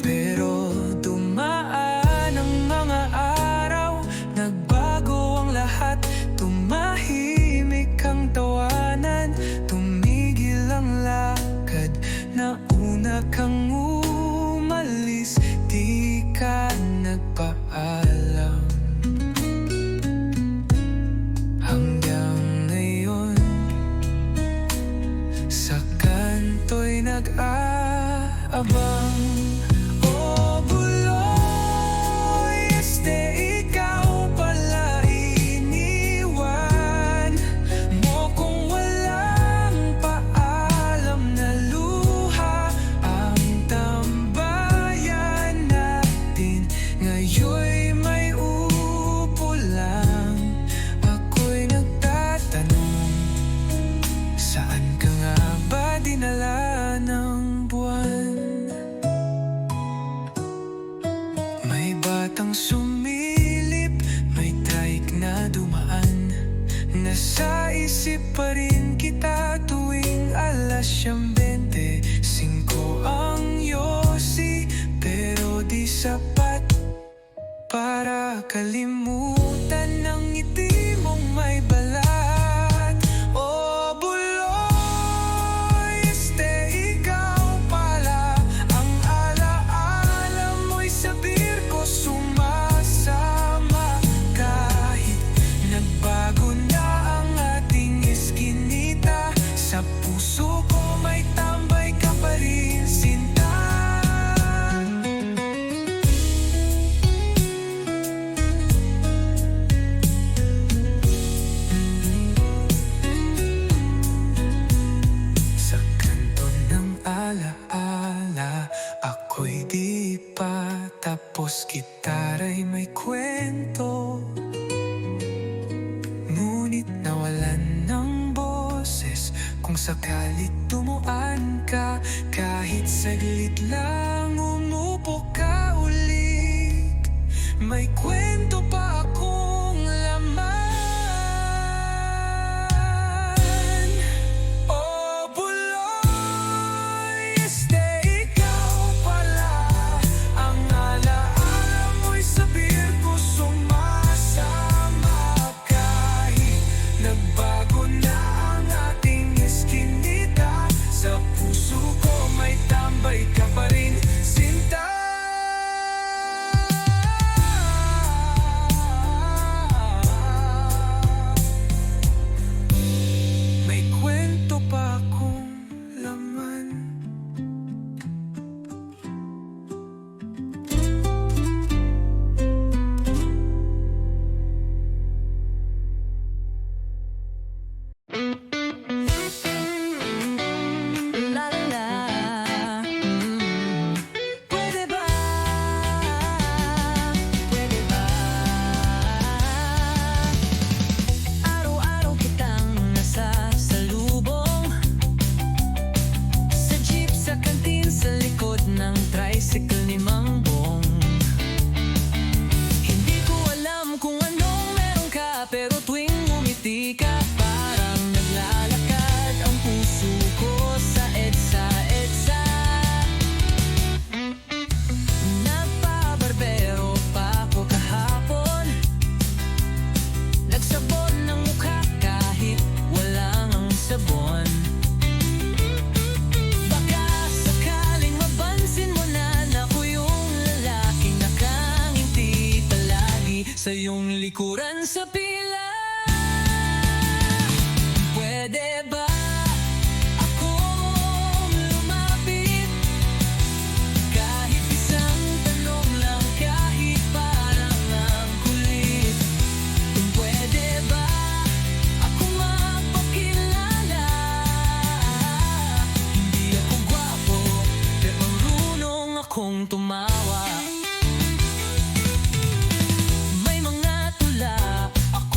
A: Pero dumaan ang mga araw, nagbago ang lahat. Tumahimik ang tawanan, tumigil ang lakad. Nauna kang umalis, di ka nagpaalam. Hanggang ngayon, sa kanto'y nag-aabang. Oh, buloy, ikaw pala iniwan mo kung walang paalam na luha. Ang tambayan natin ngayon'y may upo lang. Ako'y nagtatanong, saan ka nga ba dinala ng buwan? May batang sumilip, may trike na dumaan. Nasa isip pa rin kita tuwing 5:25 ang yosi. Pero di sapat para kalimutan ang ngiti mong may balat. Oh, buloy, ikaw pala ang alaala mo'y sabir ko sumasama. Kahit nagbago na ang ating iskinita, sa puso ko may tambay ka pa rin, sinta. bawat gitara'y may kwento, ngunit nawalan ng boses. Kung sakalit tumuan ka, kahit saglit lang umupo ka uli, may kwento pa akong laman. Oh, buloy, ikaw pala ang alaala mo'y sa birko sumasama. Kahit nagbago na ang ating eskinita, sa puso ko may tambay ka pa rin, sinta. May kwento pa akong laman. La la la. Pwede ba? Pwede ba? Araw-araw kitang nasasalubong, sa jeep, sa kantin, sa likod ng tricycle ni Mang Bong. Hindi ko alam kung anong meron ka, pero tuwing ngumiti ka, parang naglalakad ang puso ko sa EDSA, EDSA. Nagpabarbero pa ako kahapon, nagsabon ng mukha kahit walang ang sabon. Baka sakaling mapansin mo na ako yung lalaking nakangiti palagi sa iyong likuran sa pila. Pwede ba akong lumapit? Kahit isang tanong lang, kahit parang ang kulit. Pwede ba akong mapakilala? Hindi ako gwapo, pero marunong akong tumawa. May mga tula ako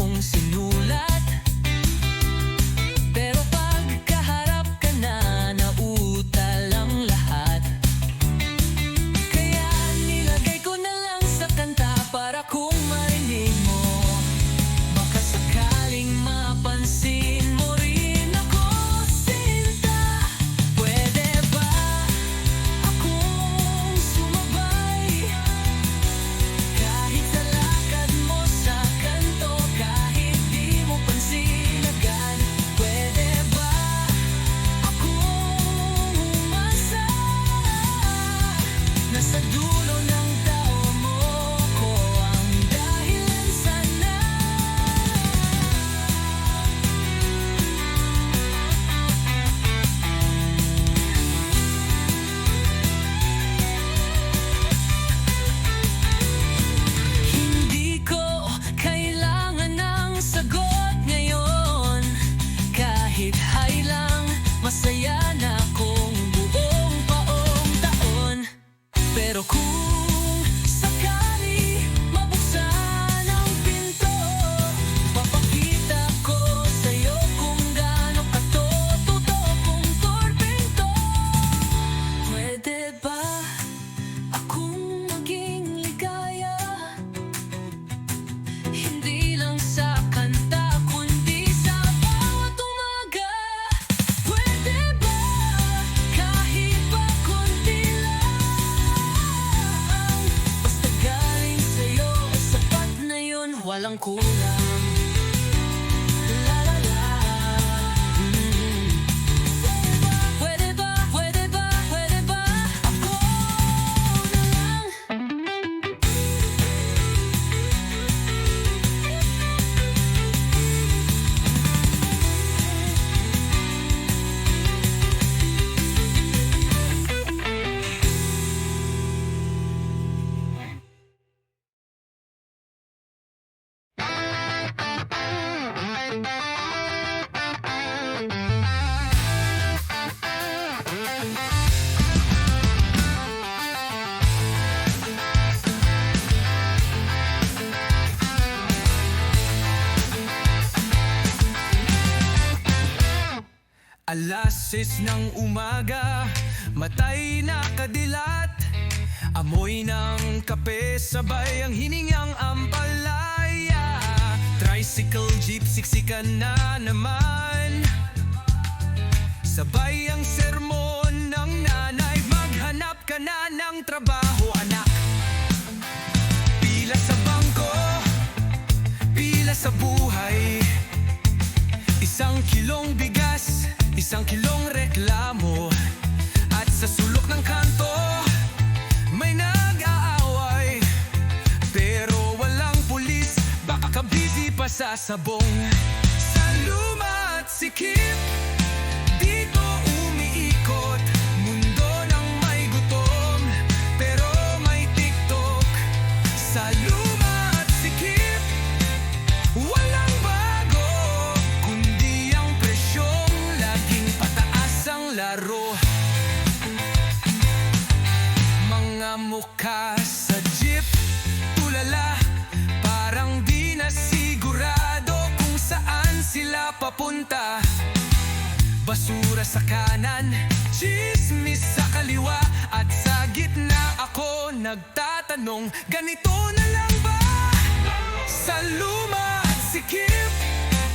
A: Alas 6 ng umaga, matay na kadilat. Amoy ng kape, sabay ang hiningang ampalaya. Tricycle, jeep, siksikan na naman. Sabay ang sermon ng nanay, maghanap ka na ng trabaho, anak. Pila sa bangko, pila sa buhay. 1 kilong bigas, 1 kilong reklamo. At sa sulok ng kanto, may nag-aaway. Pero walang pulis, baka busy pa sa sabong. Sa luma at sikip, dito umiikot. Mundo ng may gutom, pero may TikTok. Sa luma at sikip, walang bago, kundi ang presyong laging pataas ang laro. Mga mukha sa jeep, tulala, parang di na sigurado kung saan sila papunta. Basura sa kanan, chismis sa kaliwa, at sa gitna ako nagtatanong, ganito na lang ba? Sa luma at sikip,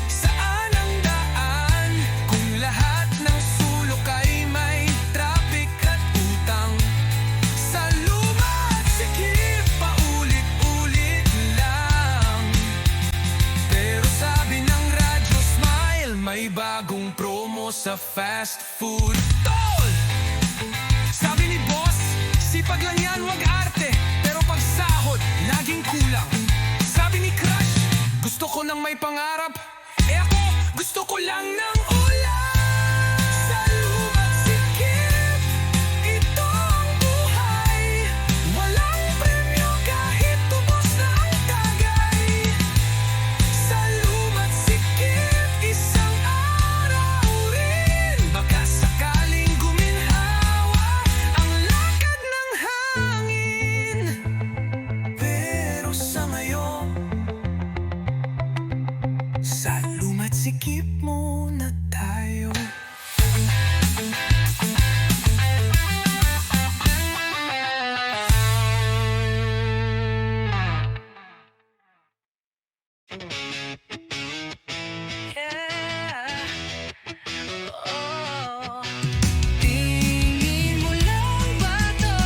A: saan ang daan? Kung lahat ng sulok ay may traffic at utang. Sa luma at sikip, paulit-ulit lang. Pero sabi ng radyo Smile, may bagong promo sa fast food. Tol! Sabi ni boss, sipag lang yan, wag arte. Pero pag sahod, laging kulang. Sabi ni crush, gusto ko nang may pangarap. Ako, gusto ko lang ng ulam. Sa luma't sikip, ito ang buhay. Walang premyo kahit tubos na ang tagay. Sa luma't sikip, isang araw rin, baka sakaling guminhawa ang lakad ng hangin. Pero sa ngayon, sa luma't sikip muna tayo. Tingin mo lang ba to?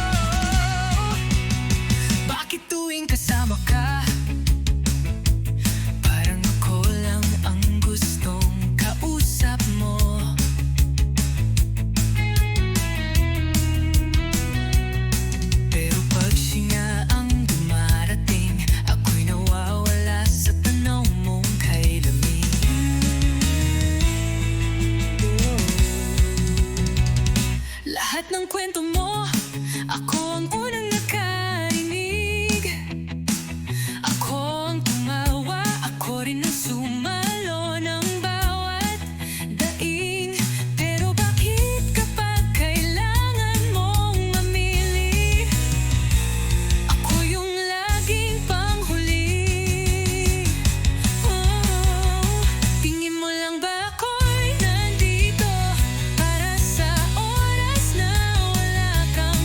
A: Bakit tuwing kasama ka, parang ako lang ang gustong kausap mo? Pero pag siya ang dumarating, ako'y nawawala sa tanaw mong kay lamig. Lahat ng kwento mo, ako ang unang nakarinig. Ako ang tumawa, ako rin ang sumalo ng bawat daing. Pero bakit kapag kailangan mong mamili, ako yung laging panghuli? Tingin mo lang ba ako'y nandito para sa oras na wala kang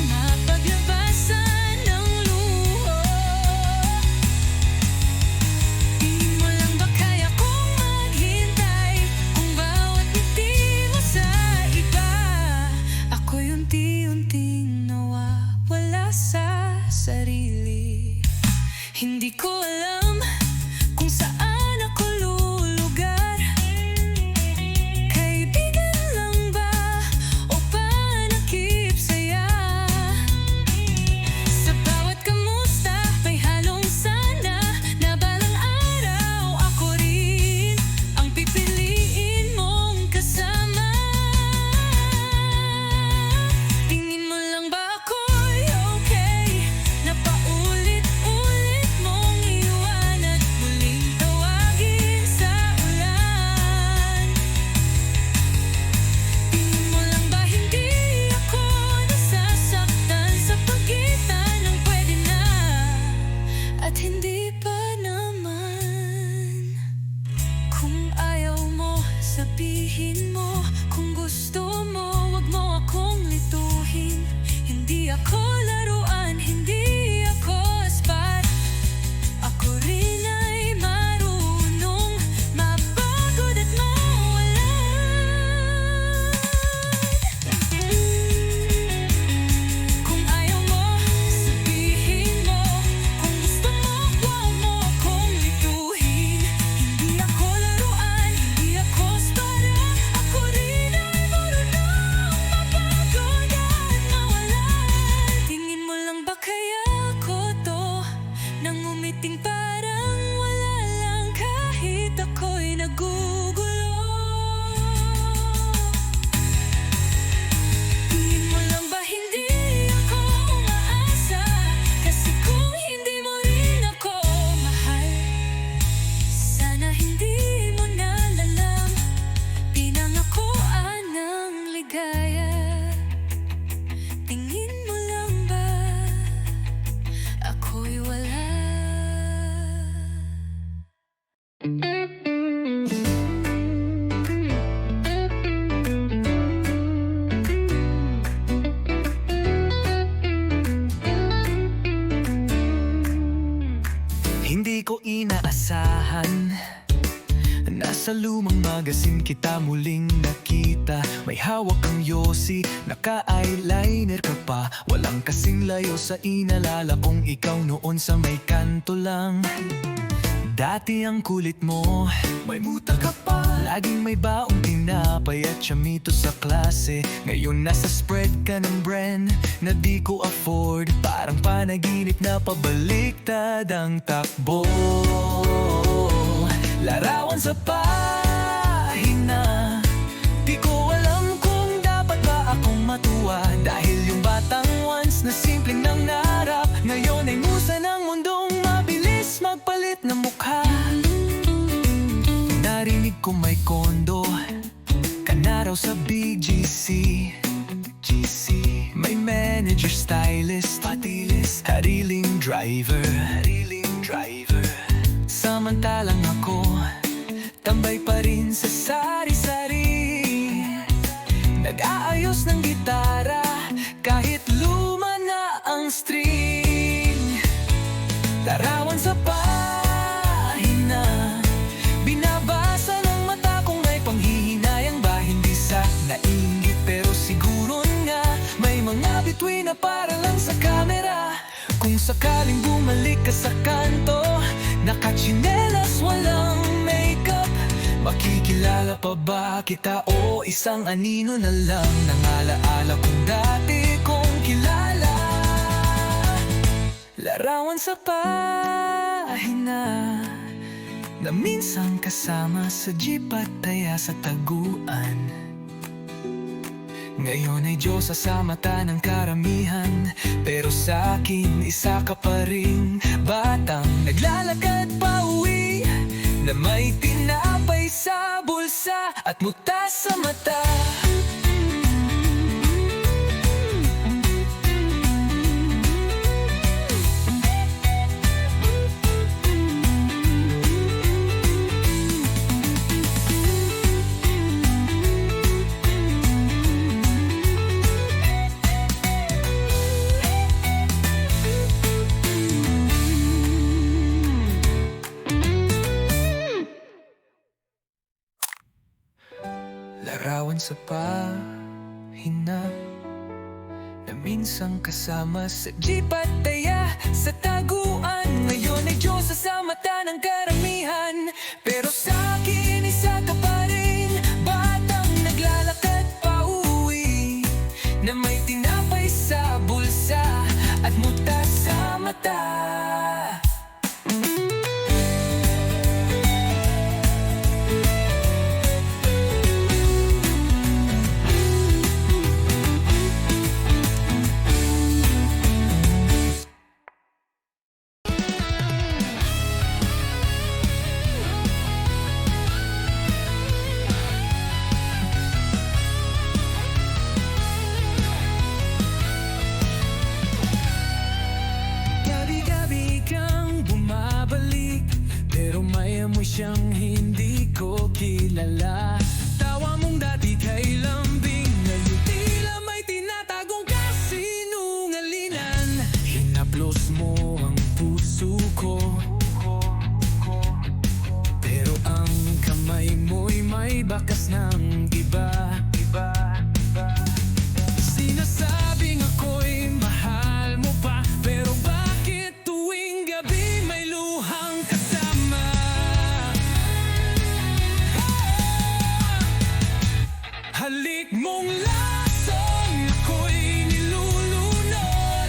A: kaya? Tingin mo lang ba ako'y wala?
B: Hindi ko inaasahan, nasa lumang magasin kita muling nakita. May hawak kang yosi, naka-eyeliner ka pa. Walang kasing layo sa inalala kong ikaw noon sa may kanto lang. Dati ang kulit mo, may muta ka pa. Laging may baong tinapay at chamito sa klase. Ngayon nasa spread ka ng brand na di ko afford. Parang panaginip na pabaliktad ang takbo. Larawan sa pahina, di ko alam kung dapat ba akong matuwa. Dahil yung batang once na simpleng nangarap, ngayon ay musa ng mundong mabilis magpalit ng mukha. Narinig ko may kondo ka na raw sa BGC. May manager, stylist, patilis, hariling driver. Samantalang ako, tambay pa rin sa sari-sari. Nag-aayos ng gitara kahit luma na ang string. Larawan sa pahina, binabasa ng mata kung may panghihinayang ba. Hindi sa nainggit pero siguro nga may mga bituin na para lang sa camera. Kung sakaling bumalik ka sa kanto, nakachinelas, walang makeup, makikilala pa ba kita o isang anino na lang ng alaala kung dati kong kilala? Larawan sa pahina na minsan kasama sa jeep at taya sa taguan. Ngayon ay Diyosa sa mata ng karamihan, pero sa akin isa ka pa ring batang naglalakad pa uwi, na may tinapay sa bulsa at muta sa mata. Larawan sa pahina na minsan kasama sa jeep at taya sa taguan. Ngayon ay Diyosa sa mata ng karamihan, pero sa akin isa ka pa rin batang naglalakad pa uwi, na may tinapay sa bulsa at muta sa mata. Siyang hindi ko kilala. Tawa mong dati kay lambing, ngayon tila may tinatagong kasinungalingan. Hinaplos mo ang puso ko, pero ang kamay mo'y may bakas ng iba. Sinasabing ako'y mahal mo pa, pero bakit tuwing gabi may luhang kasama? Halik mong lasong ako'y nilulunod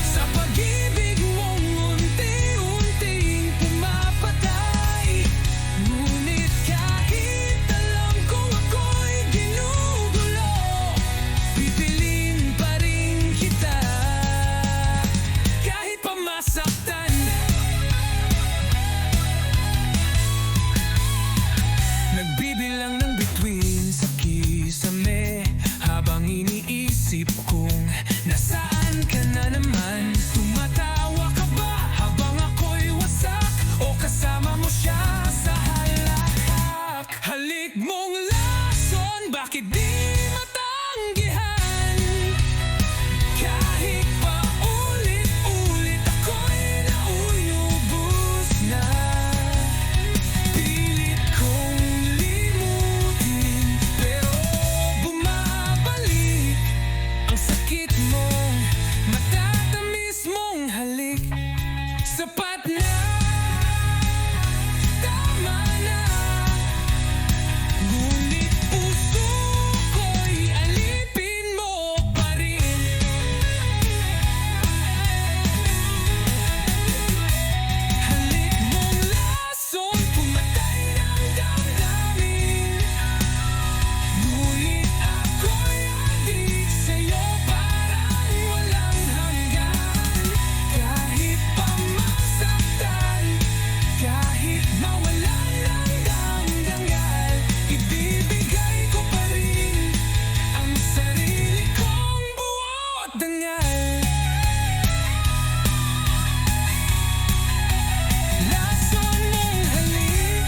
B: sa pag-ibig mong unti-unting pumapatay. Ngunit kahit alam kong ako'y ginugulo, pipiliin pa rin kita kahit pa masaktan. Nagbibilang ng bituin sa kilid,
A: Halik mong lason, bakit di matanggihan? Kahit pa ulit-ulit ako'y nauubos na. Pilit kong limutin, pero bumabalik ang sakit mo. Matatamis mong halik, sapat na, tama na. Ngunit puso ko'y alipin mo pa rin. Halik mong lason, pumatay ng damdamin. Ngunit ako'y adik sa'yo, parang walang hanggan. Kahit pa masaktan, kahit mawalan ng damdamal, ibibigay ko pa rin ang sarili kong buo at dangal. Lason mong halik,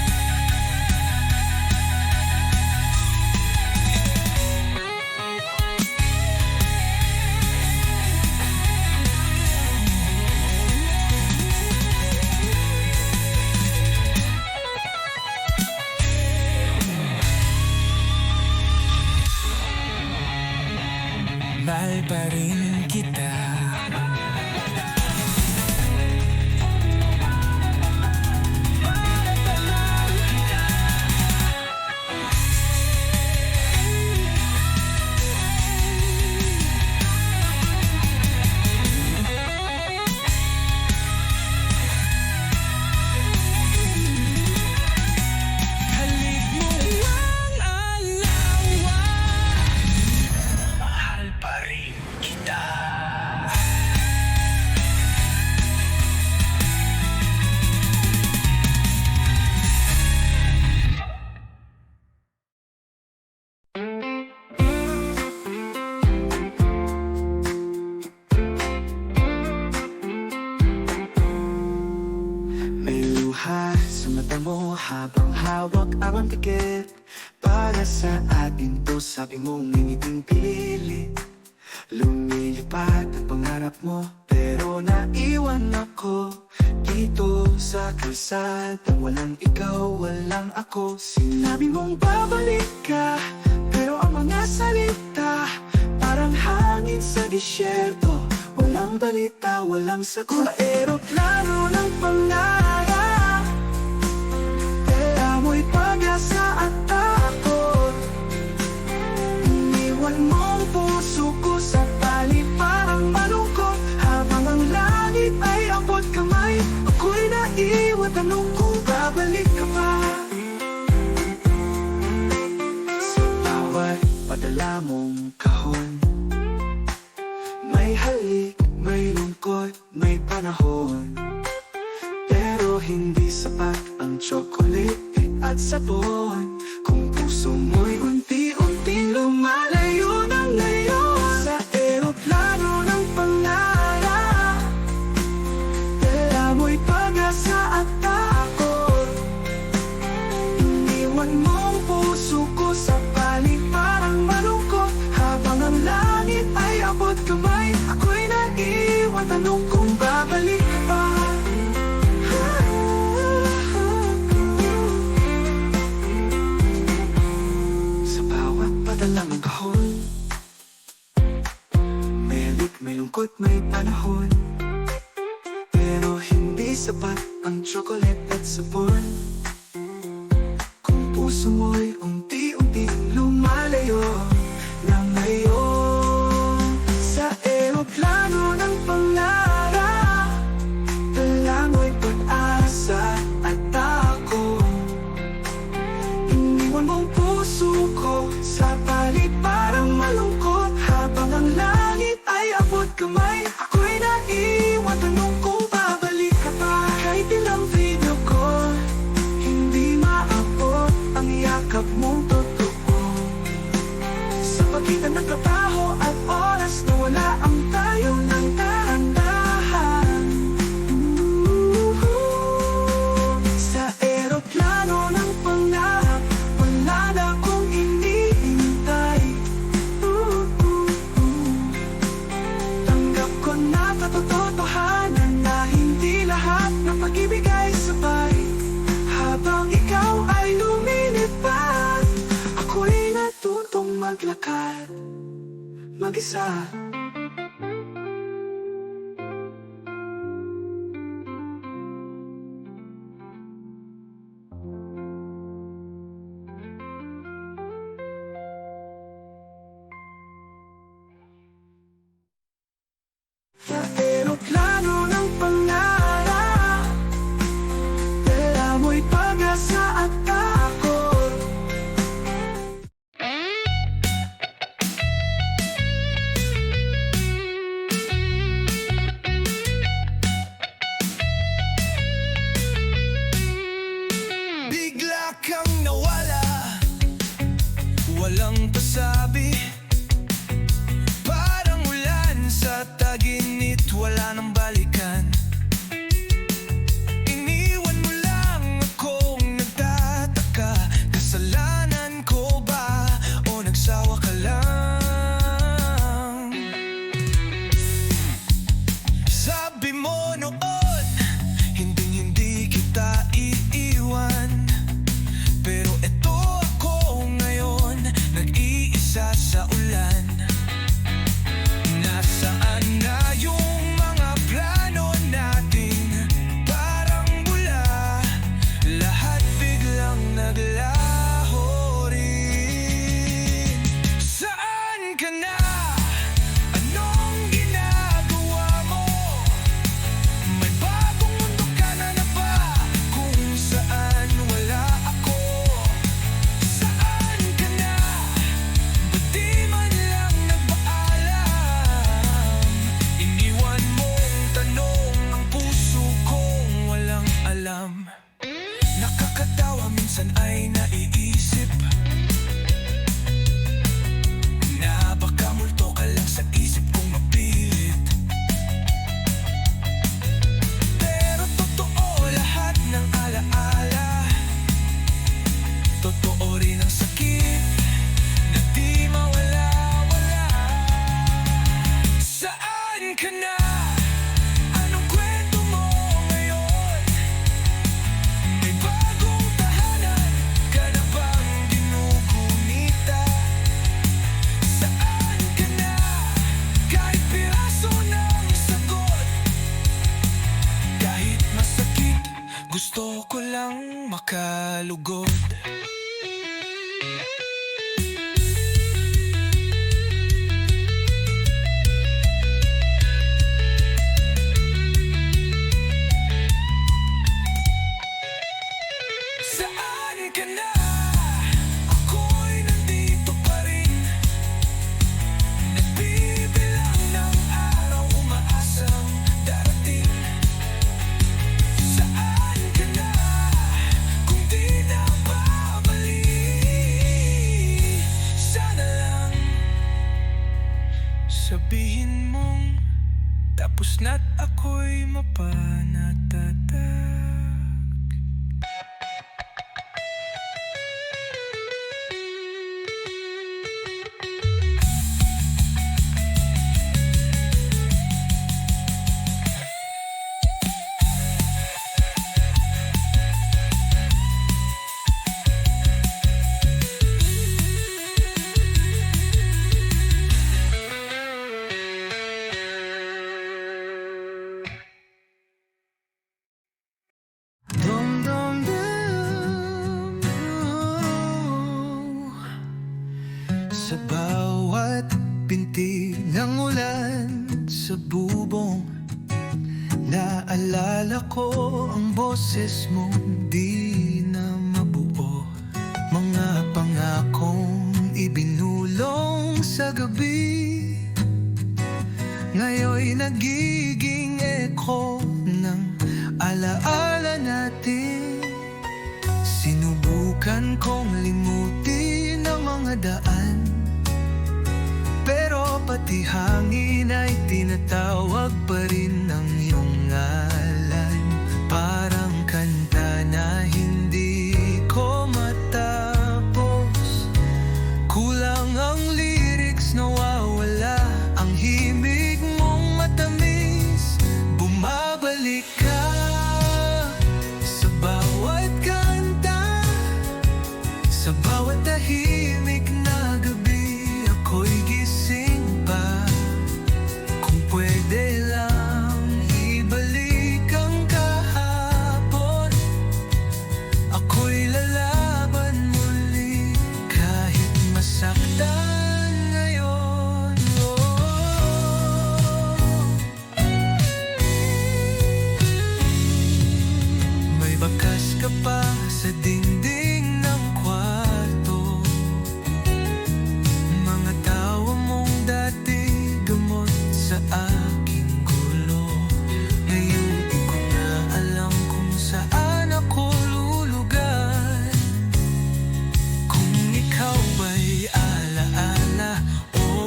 A: mahal pa rin kita. Halik mo ang alawa, mahal pa rin kita.
B: May luha sa mata mo habang hawak ang pikit. Para sa atin to, sabi mong ngingiting pilit. Lumilipad ang pangarap mo, pero naiwan ako dito sa kalsada. Walang ikaw, walang ako. Sinabi mong babalik ka, pero ang mga salita parang hangin sa disyerto. Walang balita, walang sagot. Sa eroplano ng pangarap, tela mo'y pag-asa at takot. Iniwan mong puso ko sa tali parang malungkot. Habang ang langit ay abot kamay, ako'y naiwan, tanong kung babalik ka pa. Sa bawat padala mong kahon, may halik, may lungkot, may panahon. Pero hindi sapat ang chocolate at sabon. Kung puso mo'y unti-unti lumalayo na ngayon. Sa eroplano ng pangarap, tela mo'y pag-asa at takot. Iniwan mong puso ko sa palig parang malungkot. Habang ang langit ay abot kamay, ako'y naiwan, tanong kung babalik ka pa. Sa bawat padala mong kahon, may halik, may lungkot, may panahon. Pero hindi sapat ang chocolate at sabon. Kung puso mo'y unti-unting lumalayo na ngayon. Sa eroplano ng pangarap, tala mo'y pag-asa at takot. Iniwan mong puso ko sa palig parang malungkot. Habang ang langit ay abot kamay, ako'y naiwan, tanong kung babalik ka pa. Kahit ilang video call, hindi maabot ang yakap mong totoo. Sa pagitan ng trabaho at oras na wala ang tayo ng dahan-dahan. Sa eroplano ng pangarap, wala na maglakad mag-isa. Sa eroplano ng pangarap, dala mo'y pag-asa at takot.
A: Bigla kang nawala, walang pasabi. Parang ulan sa taginit, wala nang balikan. Iniwan mo lang akong nagtataka. Kasalanan ko ba o nagsawa ka lang? Sabi mo noon, hindi kita iiwan. Pero eto ako ngayon, nag-iisa sa ulan. Nasaan na yung mga plano natin? Parang bula, lahat biglang naglaho rin. Saan ka na? Anong ginagawa mo? May bagong mundo ka na ba? Kung saan wala ako? Saan ka na? Ba't di man lang nagpaalam? Iniwan mong tanong ang puso kong walang alam. Nakakatawa, minsan ay naiisip na baka multo ka lang sa isip kong mapilit. Pero totoo lahat ng alaala. Totoo rin ang sakit na di mawala-wala. Saan ka na? Anong kwento mo ngayon? May bagong tahanan ka na bang ginugunita? Saan ka na? Kahit piraso ng sagot, kahit masakit, gusto ko lang makalugod. Saan ka na? Ako'y nandito pa rin. Nagbibilang ng araw, umaasang darating. Saan ka na? Kung di na babalik, sana lang sabihin mong tapos na't ako'y mapanatag. Dum dum dum. Sa bawat binti ng ulan sa bubong, naalala ko ang boses mo di na mabuo. Mga pangakong ibinulong sa gabi, ngayon'y nagiging echo ng alaala natin. Sinubukan kong limutin ang mga daan, pero pati hangin ay tinatawag pa rin ng iyong ngalan. Parang kanta na hindi ko matapos. Kulang ang lyrics, nawawala ang himig mong matamis. Bumabalik ka sa bawat kanta, sa bawat tahimik na gabi.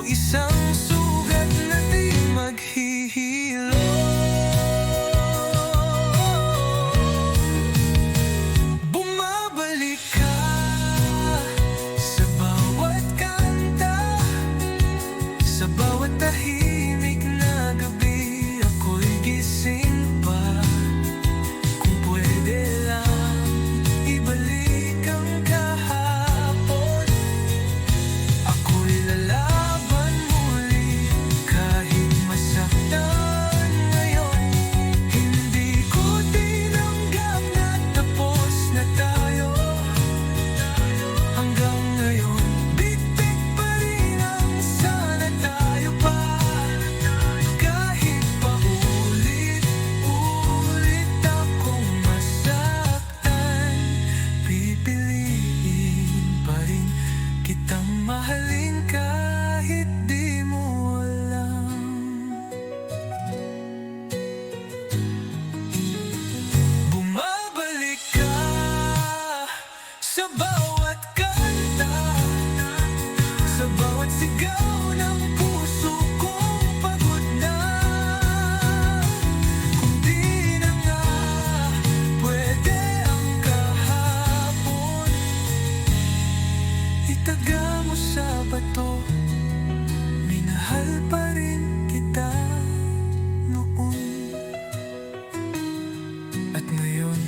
A: isang sugat na di maghihilo. Bumabalik ka sa bawat kanta, sa bawat tahimik na gabi. Ako'y gising pa. Kung pwede lang ibalik ang kahapon, ako'y lalaban muli kahit masaktan ngayon. Hindi ko tinanggap na tapos na tayo. Hanggang ngayon, bitik pa rin ang sana tayo pa. Kahit pa ulit-ulit akong masaktan, pipiliin pa rin kitang mahalin kahit di mo alam. Bumabalik ka sa bawat kanta, sa bawat sigaw ng puso kong pagod na. Kung di na nga pwede ang kahapon, itaga mo sa bato. Minahal pa rin kita noon at ngayon.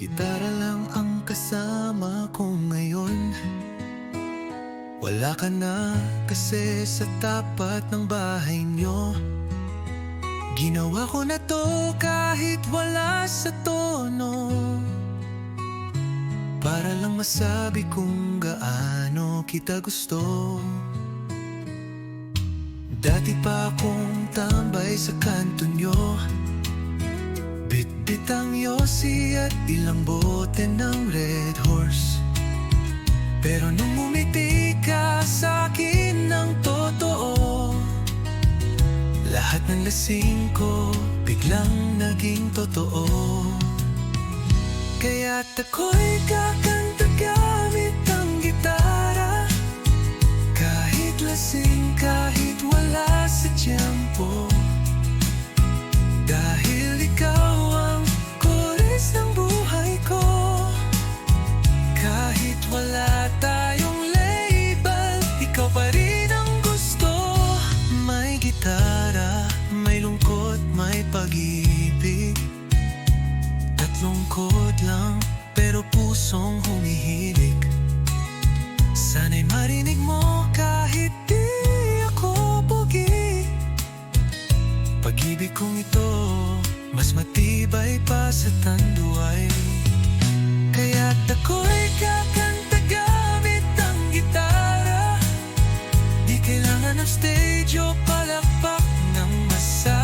A: Gitara lang ang kasama ko ngayon. Wala ka na kasi sa tapat ng bahay nyo. Ginawa ko na to kahit wala sa tono, para lang masabi kung gaano kita gusto. Dati pa akong tambay sa kanto nyo, bitbit ang yosi at ilang bote ng Red Horse. Pero nung umiti ka sa'kin ng totoo, lahat ng lasing ko biglang naging totoo. Kaya't ako'y kakanta gamit ang gitara, kahit lasing, kahit wala sa tiyempo. Dahil ikaw ang kores ng buhay ko, kahit wala tayong label, ikaw pa rin ang gusto. May gitara, may lungkot, may pag-ibig. Tatlong chord lang, pero pusong humihilig. Sana'y marinig mo kahit di ako pogi. Pag-ibig kong ito, mas matibay pa sa tanduay. Kaya't ako'y kakanta gamit ang gitara, di kailangan ng stage o palakpak ng masa.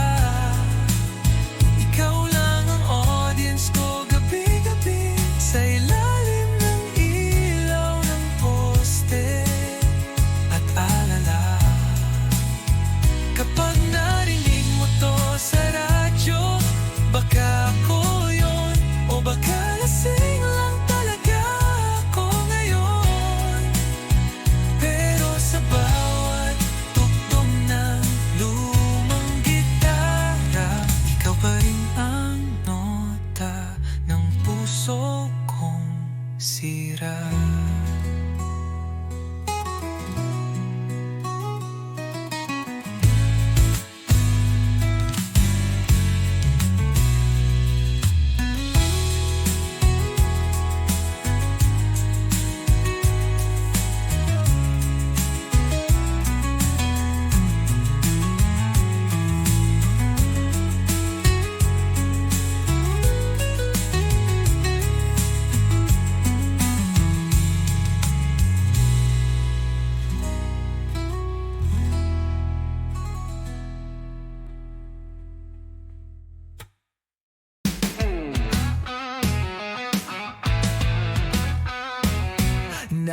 A: Ikaw lang ang audience ko gabi-gabi, sa ilalim ng ilaw ng poste at alala. Kapag narinig mo to sa radyo, baka ako yun, o baka lasing lang talaga ako ngayon. Pero sa bawat tugtog ng lumang gitara, ikaw pa rin ang nota ng puso kong sira.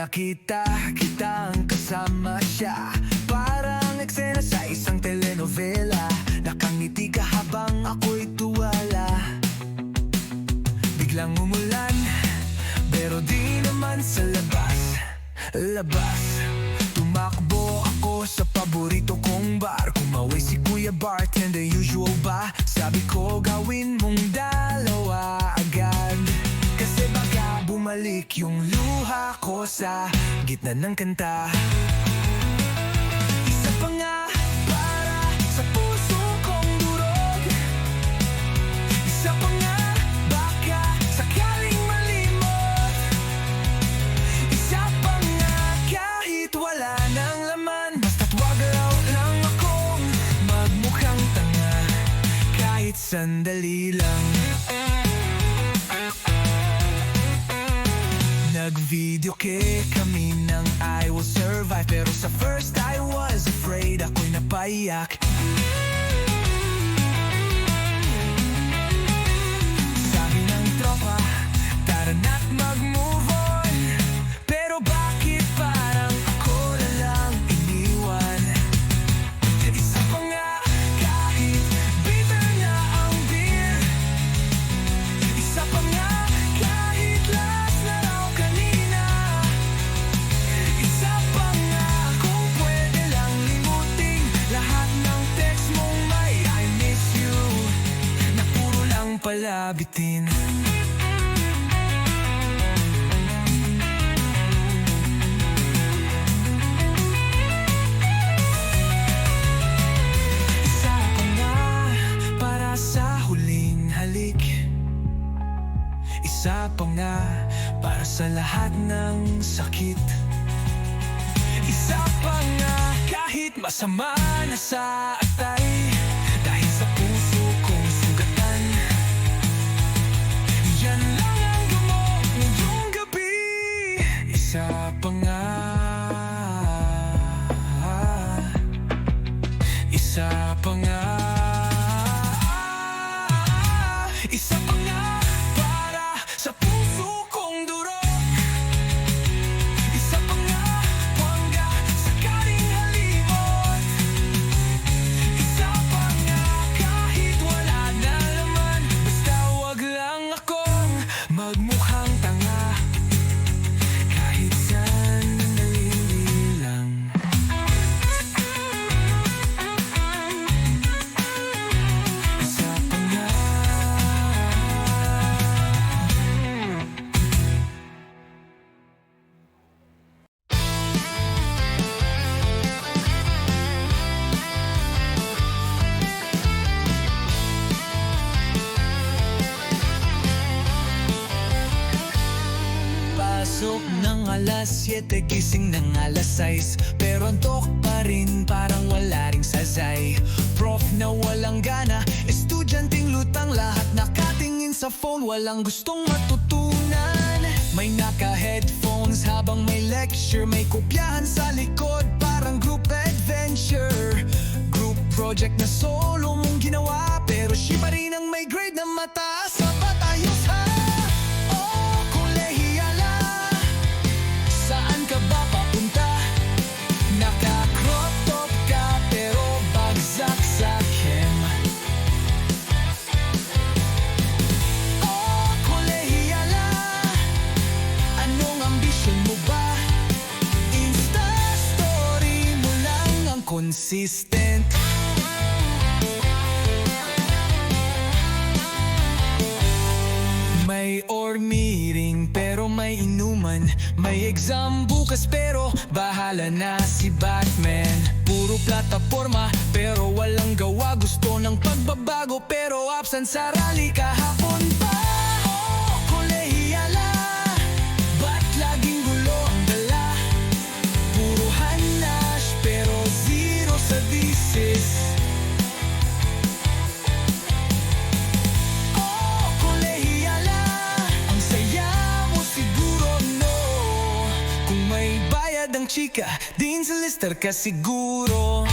A: nakita kitang kasama siya, parang eksena sa isang telenovela. Nakangiti ka habang ako'y tuwala. Biglang umulan, pero di naman sa labas. Tumakbo ako sa paborito kong bar. Kumaway si Kuya Bartender, usual ba? Sabi ko gawin mong dalawa agad, kasi baka bumalik yung luha ko sa gitna ng kanta. Isa pa nga para sa puso kong durog. Isa pa nga baka sakaling malimot. Isa pa nga kahit wala nang laman, basta't wag raw lang akong magmukhang tanga kahit sandali lang. Nag-video kami ng I Will Survive, pero sa first I was afraid, ako'y napaiyak. Sabi ng tropa, tara na't mag-move on, pero bakit parang ako na lang iniwan? Isa pa nga kahit bitter na ang beer. Isa pa nga kahit last na raw kanina. Isa pa nga kung pwede lang limutin lahat ng text mong may I miss you, na puro lang pala bitin. Isa pa nga para sa huling halik. Isa pa nga para sa lahat ng sakit. Isa pa nga kahit masama na sa atay, dahil sa puso kong sugatan. Yan lang ang gamot ngayong gabi. Isa pa nga. Isa pa nga. Isa pa nga para sa puso kong durog. Isa pa nga hangga sakaling halimot. Isa pa nga kahit wala na laman, basta wag lang akong magmukhang tanga kahit sandali lang. Isa pa nga. Pasok ng alas 7, gising ng alas 6, pero antok pa rin, parang wala ring sasay. Prof na walang gana, estudyanteng lutang, lahat nakatingin sa phone, walang gustong matutunan. May naka-headphones habang may lecture, may kopyahan sa likod, parang group adventure. Group project na solo mong ginawa, pero siya pa rin ang may grade na mataas. Sapat ayos ha? Oh, kolehiyala, saan ka ba papunta? Naka-crop top ka pero bagsak sa chem. Oh, kolehiyala, anong ambisyon mo ba? Insta story mo lang ang consistent. May org meeting pero may inuman, may exam bukas pero bahala na si Batman. Puro plataforma pero walang gawa, gusto ng pagbabago pero absent sa rally kahapon pa. Oh, kolehiyala, ba't laging gulo ang dala? Puro hanash pero zero sa thesis. Oh, kolehiyala, ang saya mo siguro, no? Kung may bayad ang chika, din sa lister ka siguro.